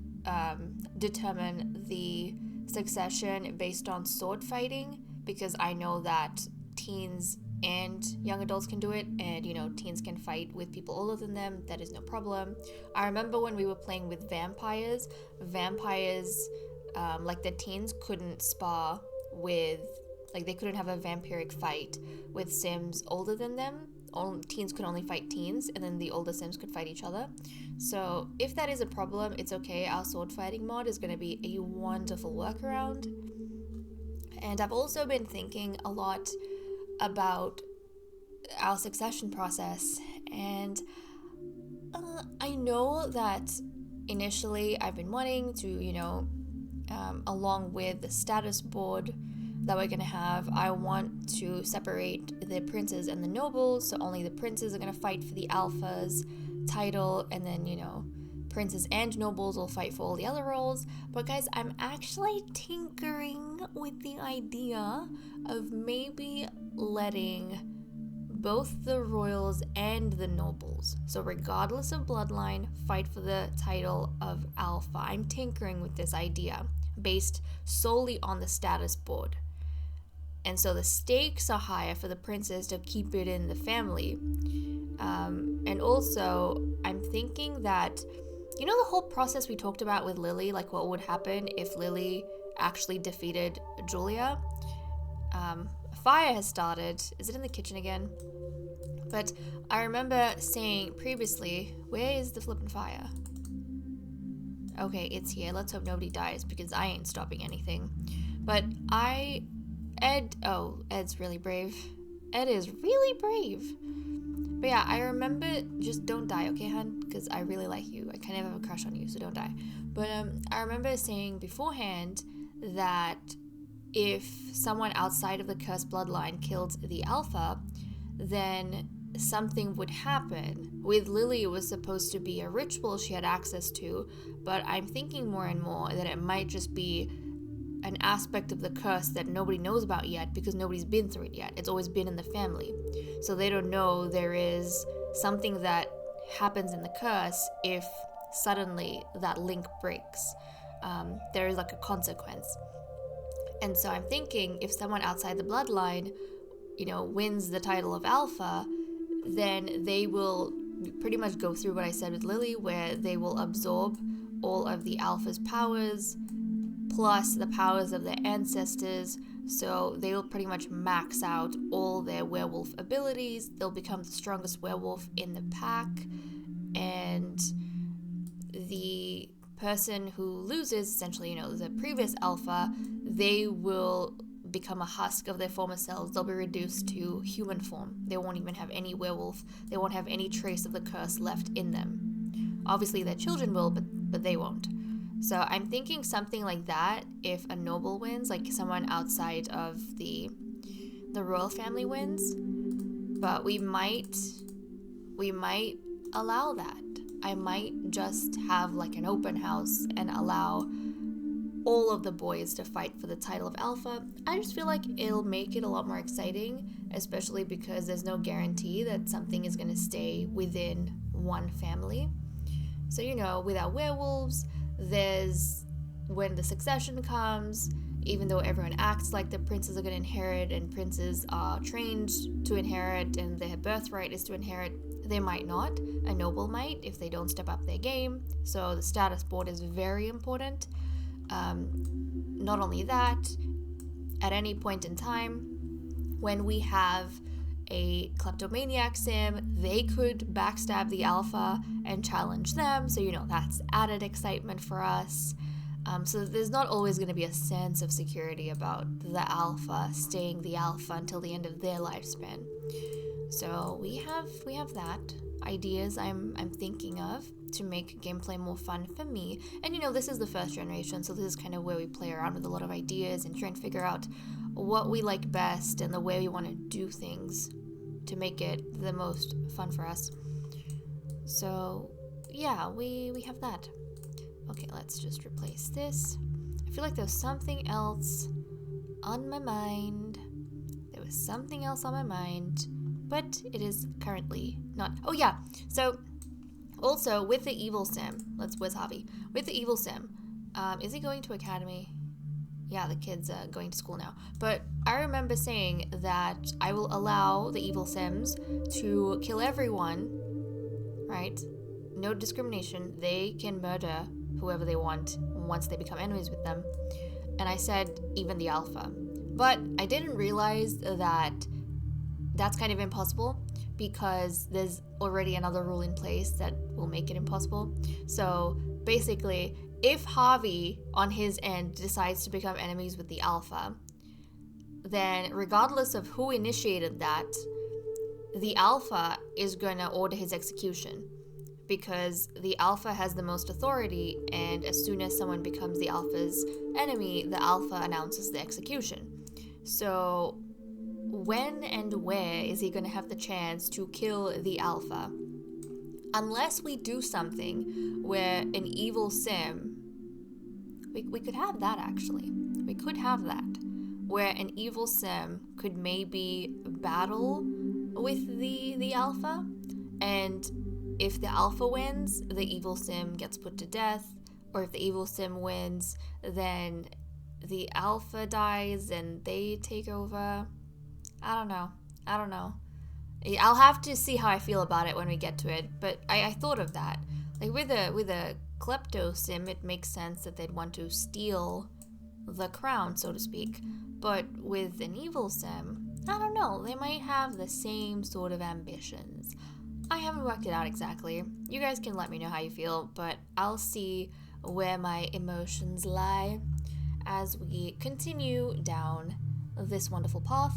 determine the succession based on sword fighting, because I know that teens and young adults can do it, and teens can fight with people older than them. That is no problem. I remember when we were playing with vampires, the teens couldn't spar with, they couldn't have a vampiric fight with sims older than them. Teens could only fight teens, and then the older sims could fight each other. So if that is a problem, it's okay. Our sword fighting mod is going to be a wonderful workaround. And I've also been thinking a lot about our succession process, and I know that initially I've been wanting to along with the status board that we're going to have, I want to separate the princes and the nobles, so only the princes are going to fight for the alpha's title, and then, princes and nobles will fight for all the other roles. But guys, I'm actually tinkering with the idea of maybe letting both the royals and the nobles, so regardless of bloodline, fight for the title of alpha. I'm tinkering with this idea based solely on the status board. And so the stakes are higher for the princes to keep it in the family. And also, I'm thinking that, the whole process we talked about with Lily, like what would happen if Lily actually defeated Julia? A fire has started. Is it in the kitchen again? But I remember saying previously, where is the flippin' fire? Okay, it's here. Let's hope nobody dies because I ain't stopping anything. But Ed's really brave. Ed is really brave. But yeah, I remember, just don't die, okay, hun? Because I really like you. I kind of have a crush on you, so don't die. But I remember saying beforehand that if someone outside of the cursed bloodline killed the alpha, then something would happen. With Lily, it was supposed to be a ritual she had access to, but I'm thinking more and more that it might just be an aspect of the curse that nobody knows about yet because nobody's been through it yet. It's always been in the family. So they don't know there is something that happens in the curse if suddenly that link breaks. There is like a consequence. And so I'm thinking if someone outside the bloodline, wins the title of alpha, then they will pretty much go through what I said with Lily, where they will absorb all of the alpha's powers plus the powers of their ancestors, so they will pretty much max out all their werewolf abilities. They'll become the strongest werewolf in the pack, and the person who loses, essentially, the previous alpha, they will become a husk of their former selves. They'll be reduced to human form. They won't even have any werewolf. They won't have any trace of the curse left in them. Obviously, their children will, but they won't. So I'm thinking something like that if a noble wins, like someone outside of the royal family wins. But we might allow that. I might just have like an open house and allow all of the boys to fight for the title of alpha. I just feel like it'll make it a lot more exciting, especially because there's no guarantee that something is going to stay within one family. So, without werewolves, there's when the succession comes, even though everyone acts like the princes are going to inherit and princes are trained to inherit and their birthright is to inherit, they might not. A noble might if they don't step up their game. So the status board is very important. Not only that, at any point in time, when we have a kleptomaniac sim, they could backstab the alpha and challenge them. So, that's added excitement for us. So there's not always going to be a sense of security about the alpha staying the alpha until the end of their lifespan. So we have that. Ideas I'm thinking of to make gameplay more fun for me. And this is the first generation, so this is kind of where we play around with a lot of ideas and try and figure out what we like best and the way we want to do things to make it the most fun for us. So yeah, we have that. Okay, let's just replace this. I feel like there's something else on my mind. There was something else on my mind, but it is currently not. Oh yeah, so also with the evil sim, where's Harvey? With the evil sim, is he going to academy? Yeah, the kid's going to school now. But I remember saying that I will allow the evil sims to kill everyone, right? No discrimination. They can murder whoever they want once they become enemies with them. And I said even the alpha. But I didn't realize that that's kind of impossible because there's already another rule in place that will make it impossible. So basically, if Harvey on his end decides to become enemies with the alpha, then regardless of who initiated that, the alpha is going to order his execution because the alpha has the most authority, and as soon as someone becomes the alpha's enemy, the alpha announces the execution. So when and where is he going to have the chance to kill the alpha? Unless we do something where an evil sim, we could have that actually. We could have that, where an evil sim could maybe battle with the alpha, and if the alpha wins, the evil sim gets put to death, or if the evil sim wins, then the alpha dies and they take over. I don't know. I'll have to see how I feel about it when we get to it, but I thought of that. Like with a klepto sim, it makes sense that they'd want to steal the crown, so to speak. But with an evil sim, I don't know, they might have the same sort of ambitions. I haven't worked it out exactly. You guys can let me know how you feel, but I'll see where my emotions lie as we continue down this wonderful path.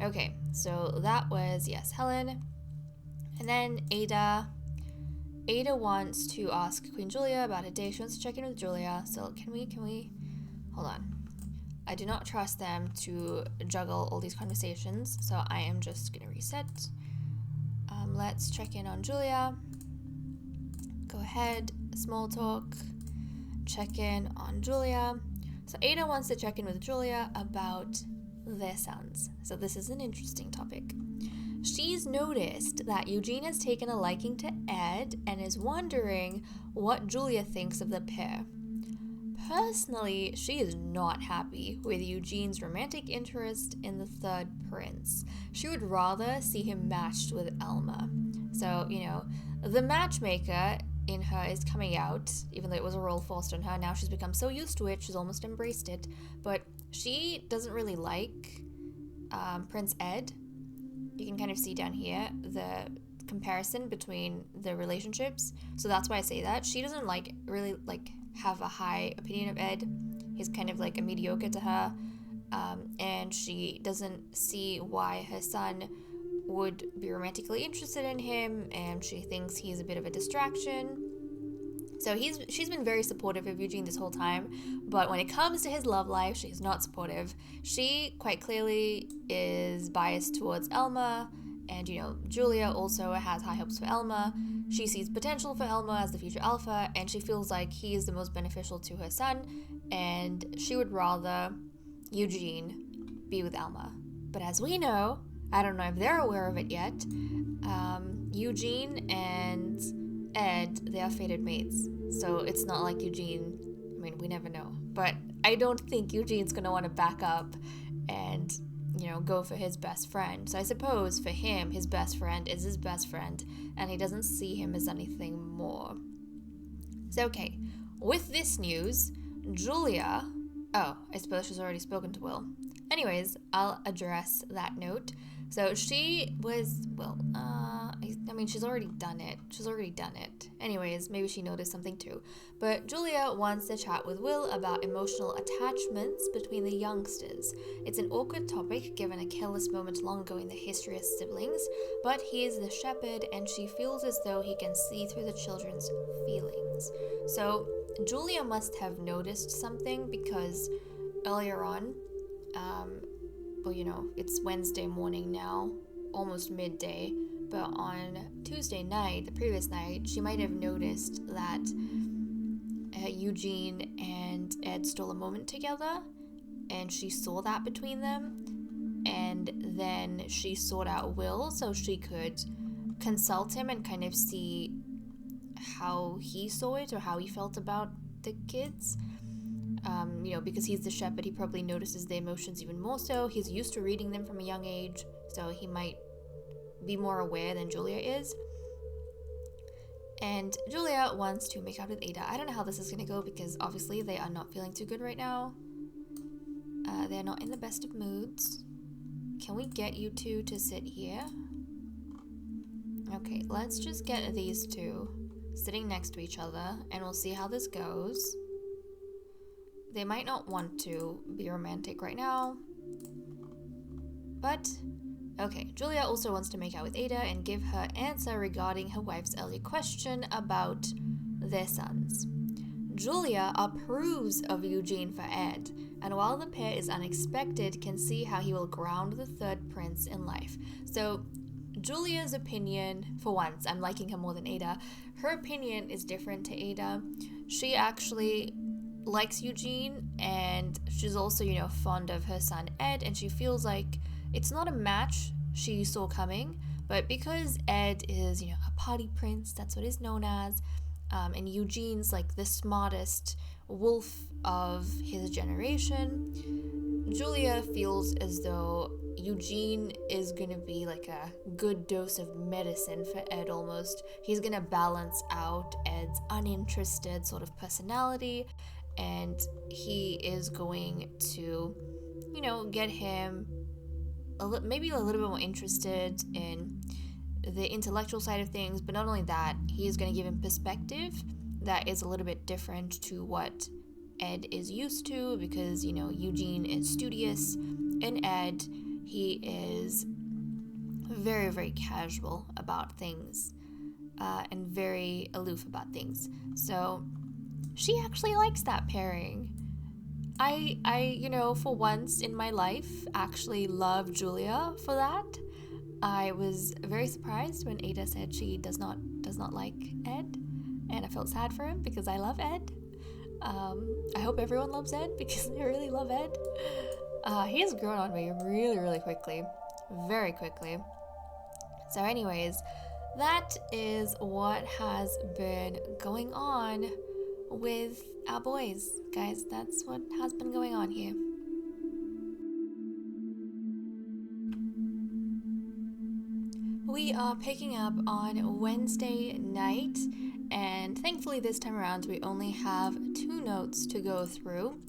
Okay, so that was, yes, Helen. And then Ada. Ada wants to ask Queen Julia about a day. She wants to check in with Julia. So can we, hold on. I do not trust them to juggle all these conversations, so I am just gonna reset. Let's check in on Julia. Go ahead, small talk. Check in on Julia. So Ada wants to check in with Julia about their sons. So this is an interesting topic. She's noticed that Eugene has taken a liking to Ed and is wondering what Julia thinks of the pair. Personally, she is not happy with Eugene's romantic interest in the third prince. She would rather see him matched with Elma. So, the matchmaker in her is coming out, even though it was a role forced on her. Now she's become so used to it, she's almost embraced it. But she doesn't really like Prince Ed. You can kind of see down here the comparison between the relationships. So that's why I say that. She doesn't really have a high opinion of Ed. He's kind of like a mediocre to her. And she doesn't see why her son would be romantically interested in him, and she thinks he's a bit of a distraction. So she's been very supportive of Eugene this whole time, but when it comes to his love life, she's not supportive. She quite clearly is biased towards Elma, and Julia also has high hopes for Elma. She sees potential for Elma as the future alpha, and she feels like he is the most beneficial to her son, and she would rather Eugene be with Elma. But as we know, I don't know if they're aware of it yet, Eugene and Ed, they are fated mates. So it's not like Eugene, we never know. But I don't think Eugene's going to want to back up and, go for his best friend. So I suppose for him, his best friend is his best friend, and he doesn't see him as anything more. So, okay, with this news, Julia... Oh, I suppose she's already spoken to Will. Anyways, I'll address that note. So she was, she's already done it. Anyways, maybe she noticed something too. But Julia wants to chat with Will about emotional attachments between the youngsters. It's an awkward topic given a careless moment long ago in the history of siblings, but he is the shepherd and she feels as though he can see through the children's feelings. So Julia must have noticed something because earlier on, it's Wednesday morning now, almost midday, but on Tuesday night, the previous night, she might have noticed that Eugene and Ed stole a moment together, and she saw that between them, and then she sought out Will so she could consult him and kind of see how he saw it or how he felt about the kids. Because he's the shepherd, he probably notices the emotions even more so. He's used to reading them from a young age, so he might be more aware than Julia is. And Julia wants to make out with Ada. I don't know how this is going to go because obviously they are not feeling too good right now. They're not in the best of moods. Can we get you two to sit here? Okay, let's just get these two sitting next to each other and we'll see how this goes. They might not want to be romantic right now, but Okay, Julia also wants to make out with Ada and give her answer regarding her wife's earlier question about their sons. Julia approves of Eugene for Ed, and while the pair is unexpected, can see how he will ground the third prince in life. So Julia's opinion, for once, I'm liking her more than Ada. Her opinion is different to Ada. She actually likes Eugene, and she's also, fond of her son Ed, and she feels like it's not a match she saw coming, but because Ed is, a party prince, that's what he's known as, and Eugene's like the smartest wolf of his generation, Julia feels as though Eugene is gonna be like a good dose of medicine for Ed almost. He's gonna balance out Ed's uninterested sort of personality, and he is going to, get him maybe a little bit more interested in the intellectual side of things, but not only that, he is going to give him perspective that is a little bit different to what Ed is used to, because, Eugene is studious, and Ed, he is very, very casual about things, and very aloof about things. So she actually likes that pairing. I, for once in my life, actually love Julia for that. I was very surprised when Ada said she does not like Ed, and I felt sad for him because I love Ed. I hope everyone loves Ed because I really love Ed. He has grown on me really, really quickly, very quickly. So anyways, that is what has been going on with our boys, guys. That's what has been going on here. We are picking up on Wednesday night, and thankfully this time around we only have 2 notes to go through.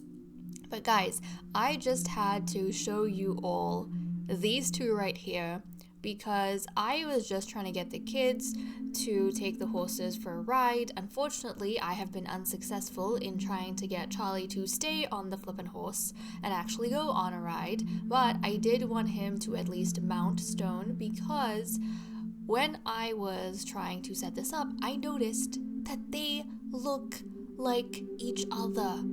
But guys, I just had to show you all these 2 right here because I was just trying to get the kids to take the horses for a ride. Unfortunately, I have been unsuccessful in trying to get Charlie to stay on the flippin' horse and actually go on a ride, but I did want him to at least mount Stone because when I was trying to set this up, I noticed that they look like each other.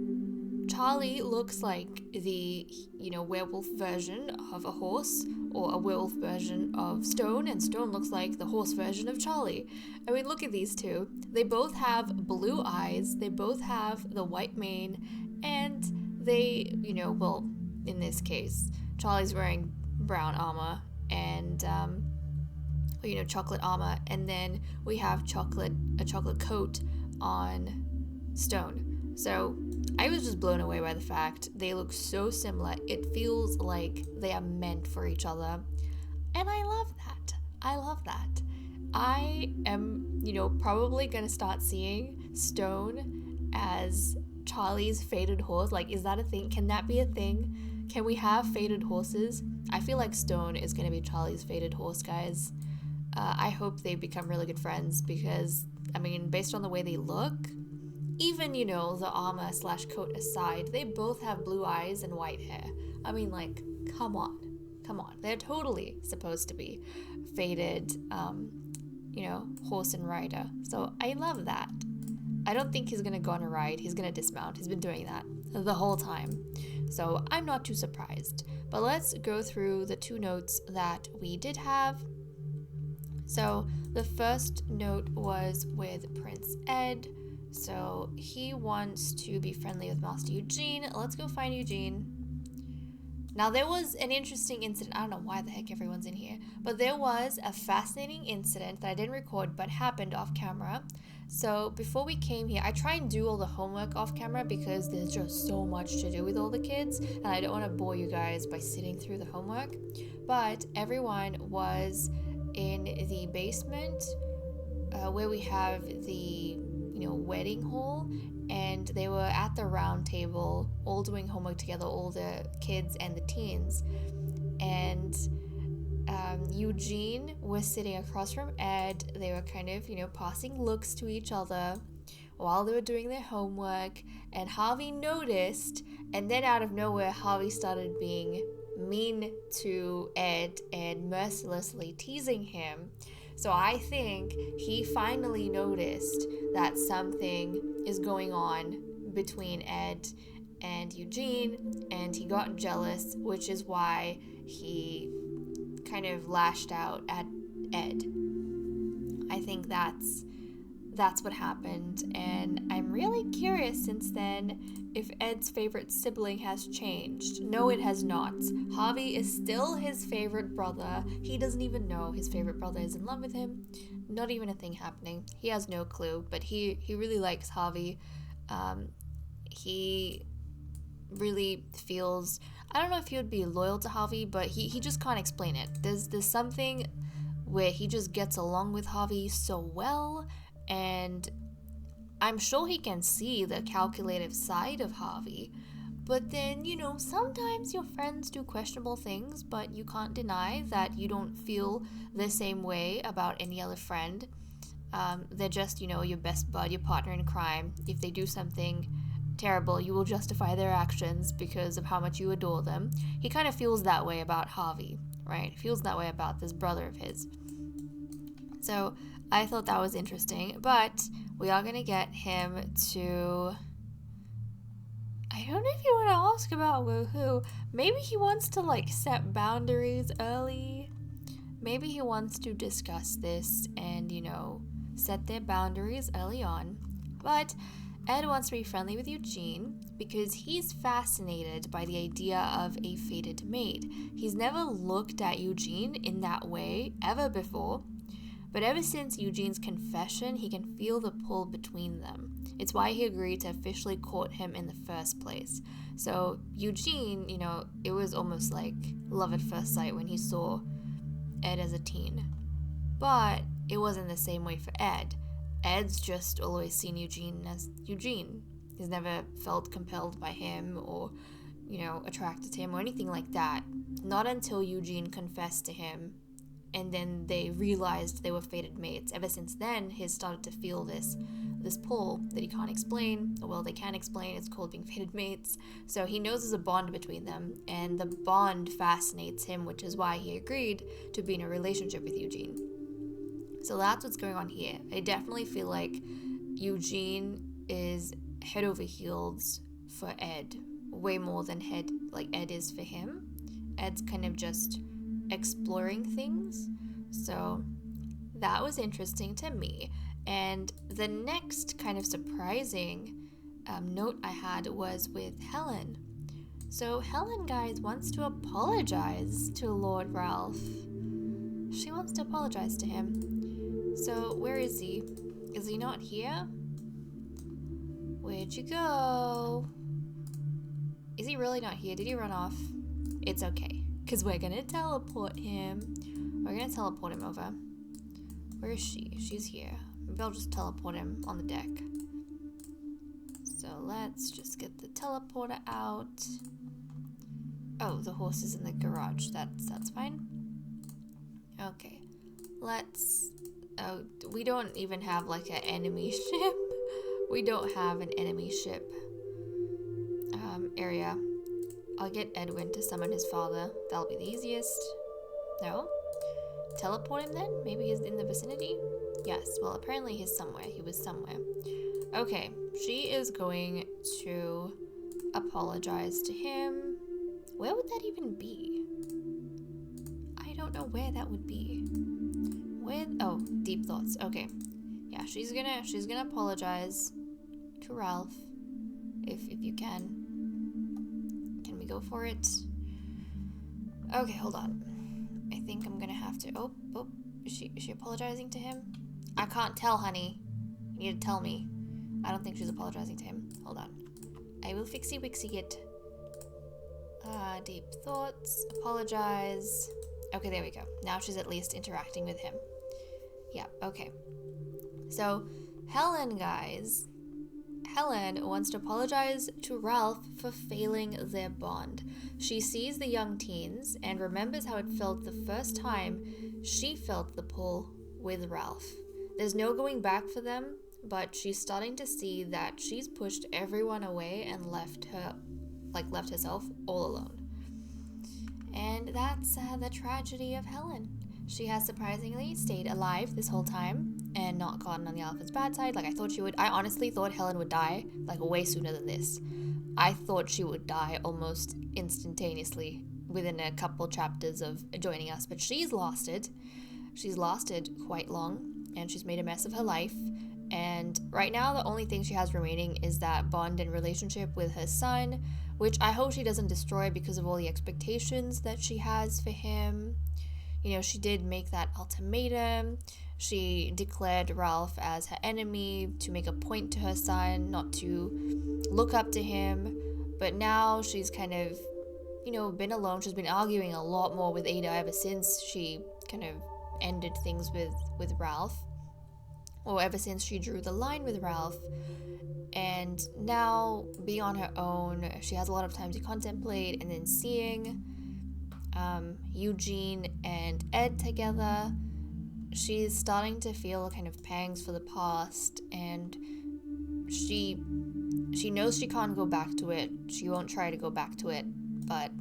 Charlie looks like the, werewolf version of a horse, or a werewolf version of Stone, and Stone looks like the horse version of Charlie. I mean, look at these 2. They both have blue eyes, they both have the white mane, and they, in this case, Charlie's wearing brown armor and, chocolate armor, and then we have a chocolate coat on Stone. So I was just blown away by the fact they look so similar. It feels like they are meant for each other. And I love that. I love that. I am, probably going to start seeing Stone as Charlie's fated horse. Like, is that a thing? Can that be a thing? Can we have fated horses? I feel like Stone is going to be Charlie's fated horse, guys. I hope they become really good friends because, based on the way they look, even, the armor / coat aside, they both have blue eyes and white hair. Come on. They're totally supposed to be fated, horse and rider. So I love that. I don't think he's going to go on a ride. He's going to dismount. He's been doing that the whole time. So I'm not too surprised. But let's go through the 2 notes that we did have. So the first note was with Prince Ed. So he wants to be friendly with Master Eugene. Let's go find Eugene. Now there was an interesting incident. I don't know why the heck everyone's in here, but there was a fascinating incident that I didn't record but happened off camera. So before we came here, I try and do all the homework off camera because there's just so much to do with all the kids and I don't want to bore you guys by sitting through the homework. But everyone was in the basement where we have the wedding hall, and they were at the round table all doing homework together, all the kids and the teens, and Eugene was sitting across from Ed. They were kind of passing looks to each other while they were doing their homework, and Harvey noticed, and then out of nowhere Harvey started being mean to Ed and mercilessly teasing him. So I think he finally noticed that something is going on between Ed and Eugene, and he got jealous, which is why he kind of lashed out at Ed. I think that's what happened, and I'm really curious since then if Ed's favorite sibling has changed. No, it has not. Harvey is still his favorite brother. He doesn't even know his favorite brother is in love with him. Not even a thing happening. He has no clue, but he really likes Harvey. He really feels, I don't know if he would be loyal to Harvey, but he just can't explain it. There's something where he just gets along with Harvey so well, and I'm sure he can see the calculative side of Harvey. But then, sometimes your friends do questionable things, but you can't deny that you don't feel the same way about any other friend. They're just, your best bud, your partner in crime. If they do something terrible, you will justify their actions because of how much you adore them. He kind of feels that way about Harvey, right? He feels that way about this brother of his. So I thought that was interesting, but we are going to get him to, I don't know if you want to ask about woohoo. Maybe he wants to set boundaries early. Maybe he wants to discuss this and, set their boundaries early on. But Ed wants to be friendly with Eugene because he's fascinated by the idea of a fated mate. He's never looked at Eugene in that way ever before, but ever since Eugene's confession, he can feel the pull between them. It's why he agreed to officially court him in the first place. So Eugene, it was almost like love at first sight when he saw Ed as a teen. But it wasn't the same way for Ed. Ed's just always seen Eugene as Eugene. He's never felt compelled by him or, attracted to him or anything like that. Not until Eugene confessed to him and then they realized they were fated mates. Ever since then, he's started to feel this pull that he can't explain. Well, they can explain. It's called being fated mates. So he knows there's a bond between them, and the bond fascinates him, which is why he agreed to be in a relationship with Eugene. So that's what's going on here. I definitely feel like Eugene is head over heels for Ed, way more than Ed is for him. Ed's kind of just exploring things. So that was interesting to me. And the next kind of surprising note I had was with Helen. So Helen, guys, wants to apologize to Lord Ralph. She wants to apologize to him. So where is he? Is he not here? Where'd you go? Is he really not here? Did he run off? It's okay, because we're gonna teleport him. We're gonna teleport him over. Where is she? She's here. Maybe I'll just teleport him on the deck. So let's just get the teleporter out. Oh, the horse is in the garage. That's fine. Okay. Let's... Oh, we don't even have an enemy ship. We don't have an enemy ship area. I'll get Edwin to summon his father. That'll be the easiest. No? Teleport him then? Maybe he's in the vicinity? Yes, well, apparently he's somewhere. He was somewhere. Okay, she is going to apologize to him. Where would that even be? I don't know where that would be. Oh, deep thoughts. Okay. Yeah, she's gonna apologize to Ralph. If you can. Can we go for it? Okay, hold on. I think I'm gonna have to... Oh, is she apologizing to him? I can't tell, honey. You need to tell me. I don't think she's apologizing to him. Hold on. I will fixie wixie it. Deep thoughts. Apologize. Okay, there we go. Now she's at least interacting with him. Yeah, okay. So, Helen, guys. Helen wants to apologize to Ralph for failing their bond. She sees the young teens and remembers how it felt the first time she felt the pull with Ralph. There's no going back for them, but she's starting to see that she's pushed everyone away and left herself all alone. And that's the tragedy of Helen. She has surprisingly stayed alive this whole time and not gotten on the Alpha's bad side like I thought she would. I honestly thought Helen would die like way sooner than this. I thought she would die almost instantaneously within a couple chapters of joining us, but she's lasted. She's lasted quite long, and she's made a mess of her life. And right now, the only thing she has remaining is that bond and relationship with her son, which I hope she doesn't destroy because of all the expectations that she has for him. You know, she did make that ultimatum. She declared Ralph as her enemy to make a point to her son, not to look up to him. But now she's kind of, you know, been alone. She's been arguing a lot more with Ada ever since she kind of ended things with Ralph. Or ever since she drew the line with Ralph. And now, being on her own, she has a lot of time to contemplate, and then seeing Eugene and Ed together, she's starting to feel kind of pangs for the past, and she knows she can't go back to it. She won't try to go back to it, but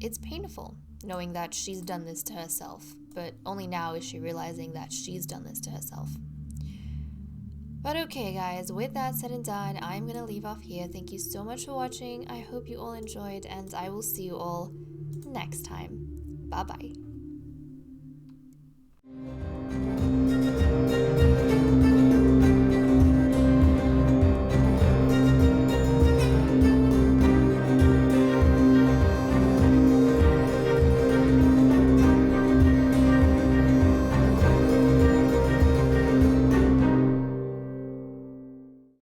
it's painful knowing that she's done this to herself. But only now is she realizing that she's done this to herself. But okay, guys, with that said and done, I'm gonna leave off here. Thank you so much for watching. I hope you all enjoyed, and I will see you all next time. Bye-bye.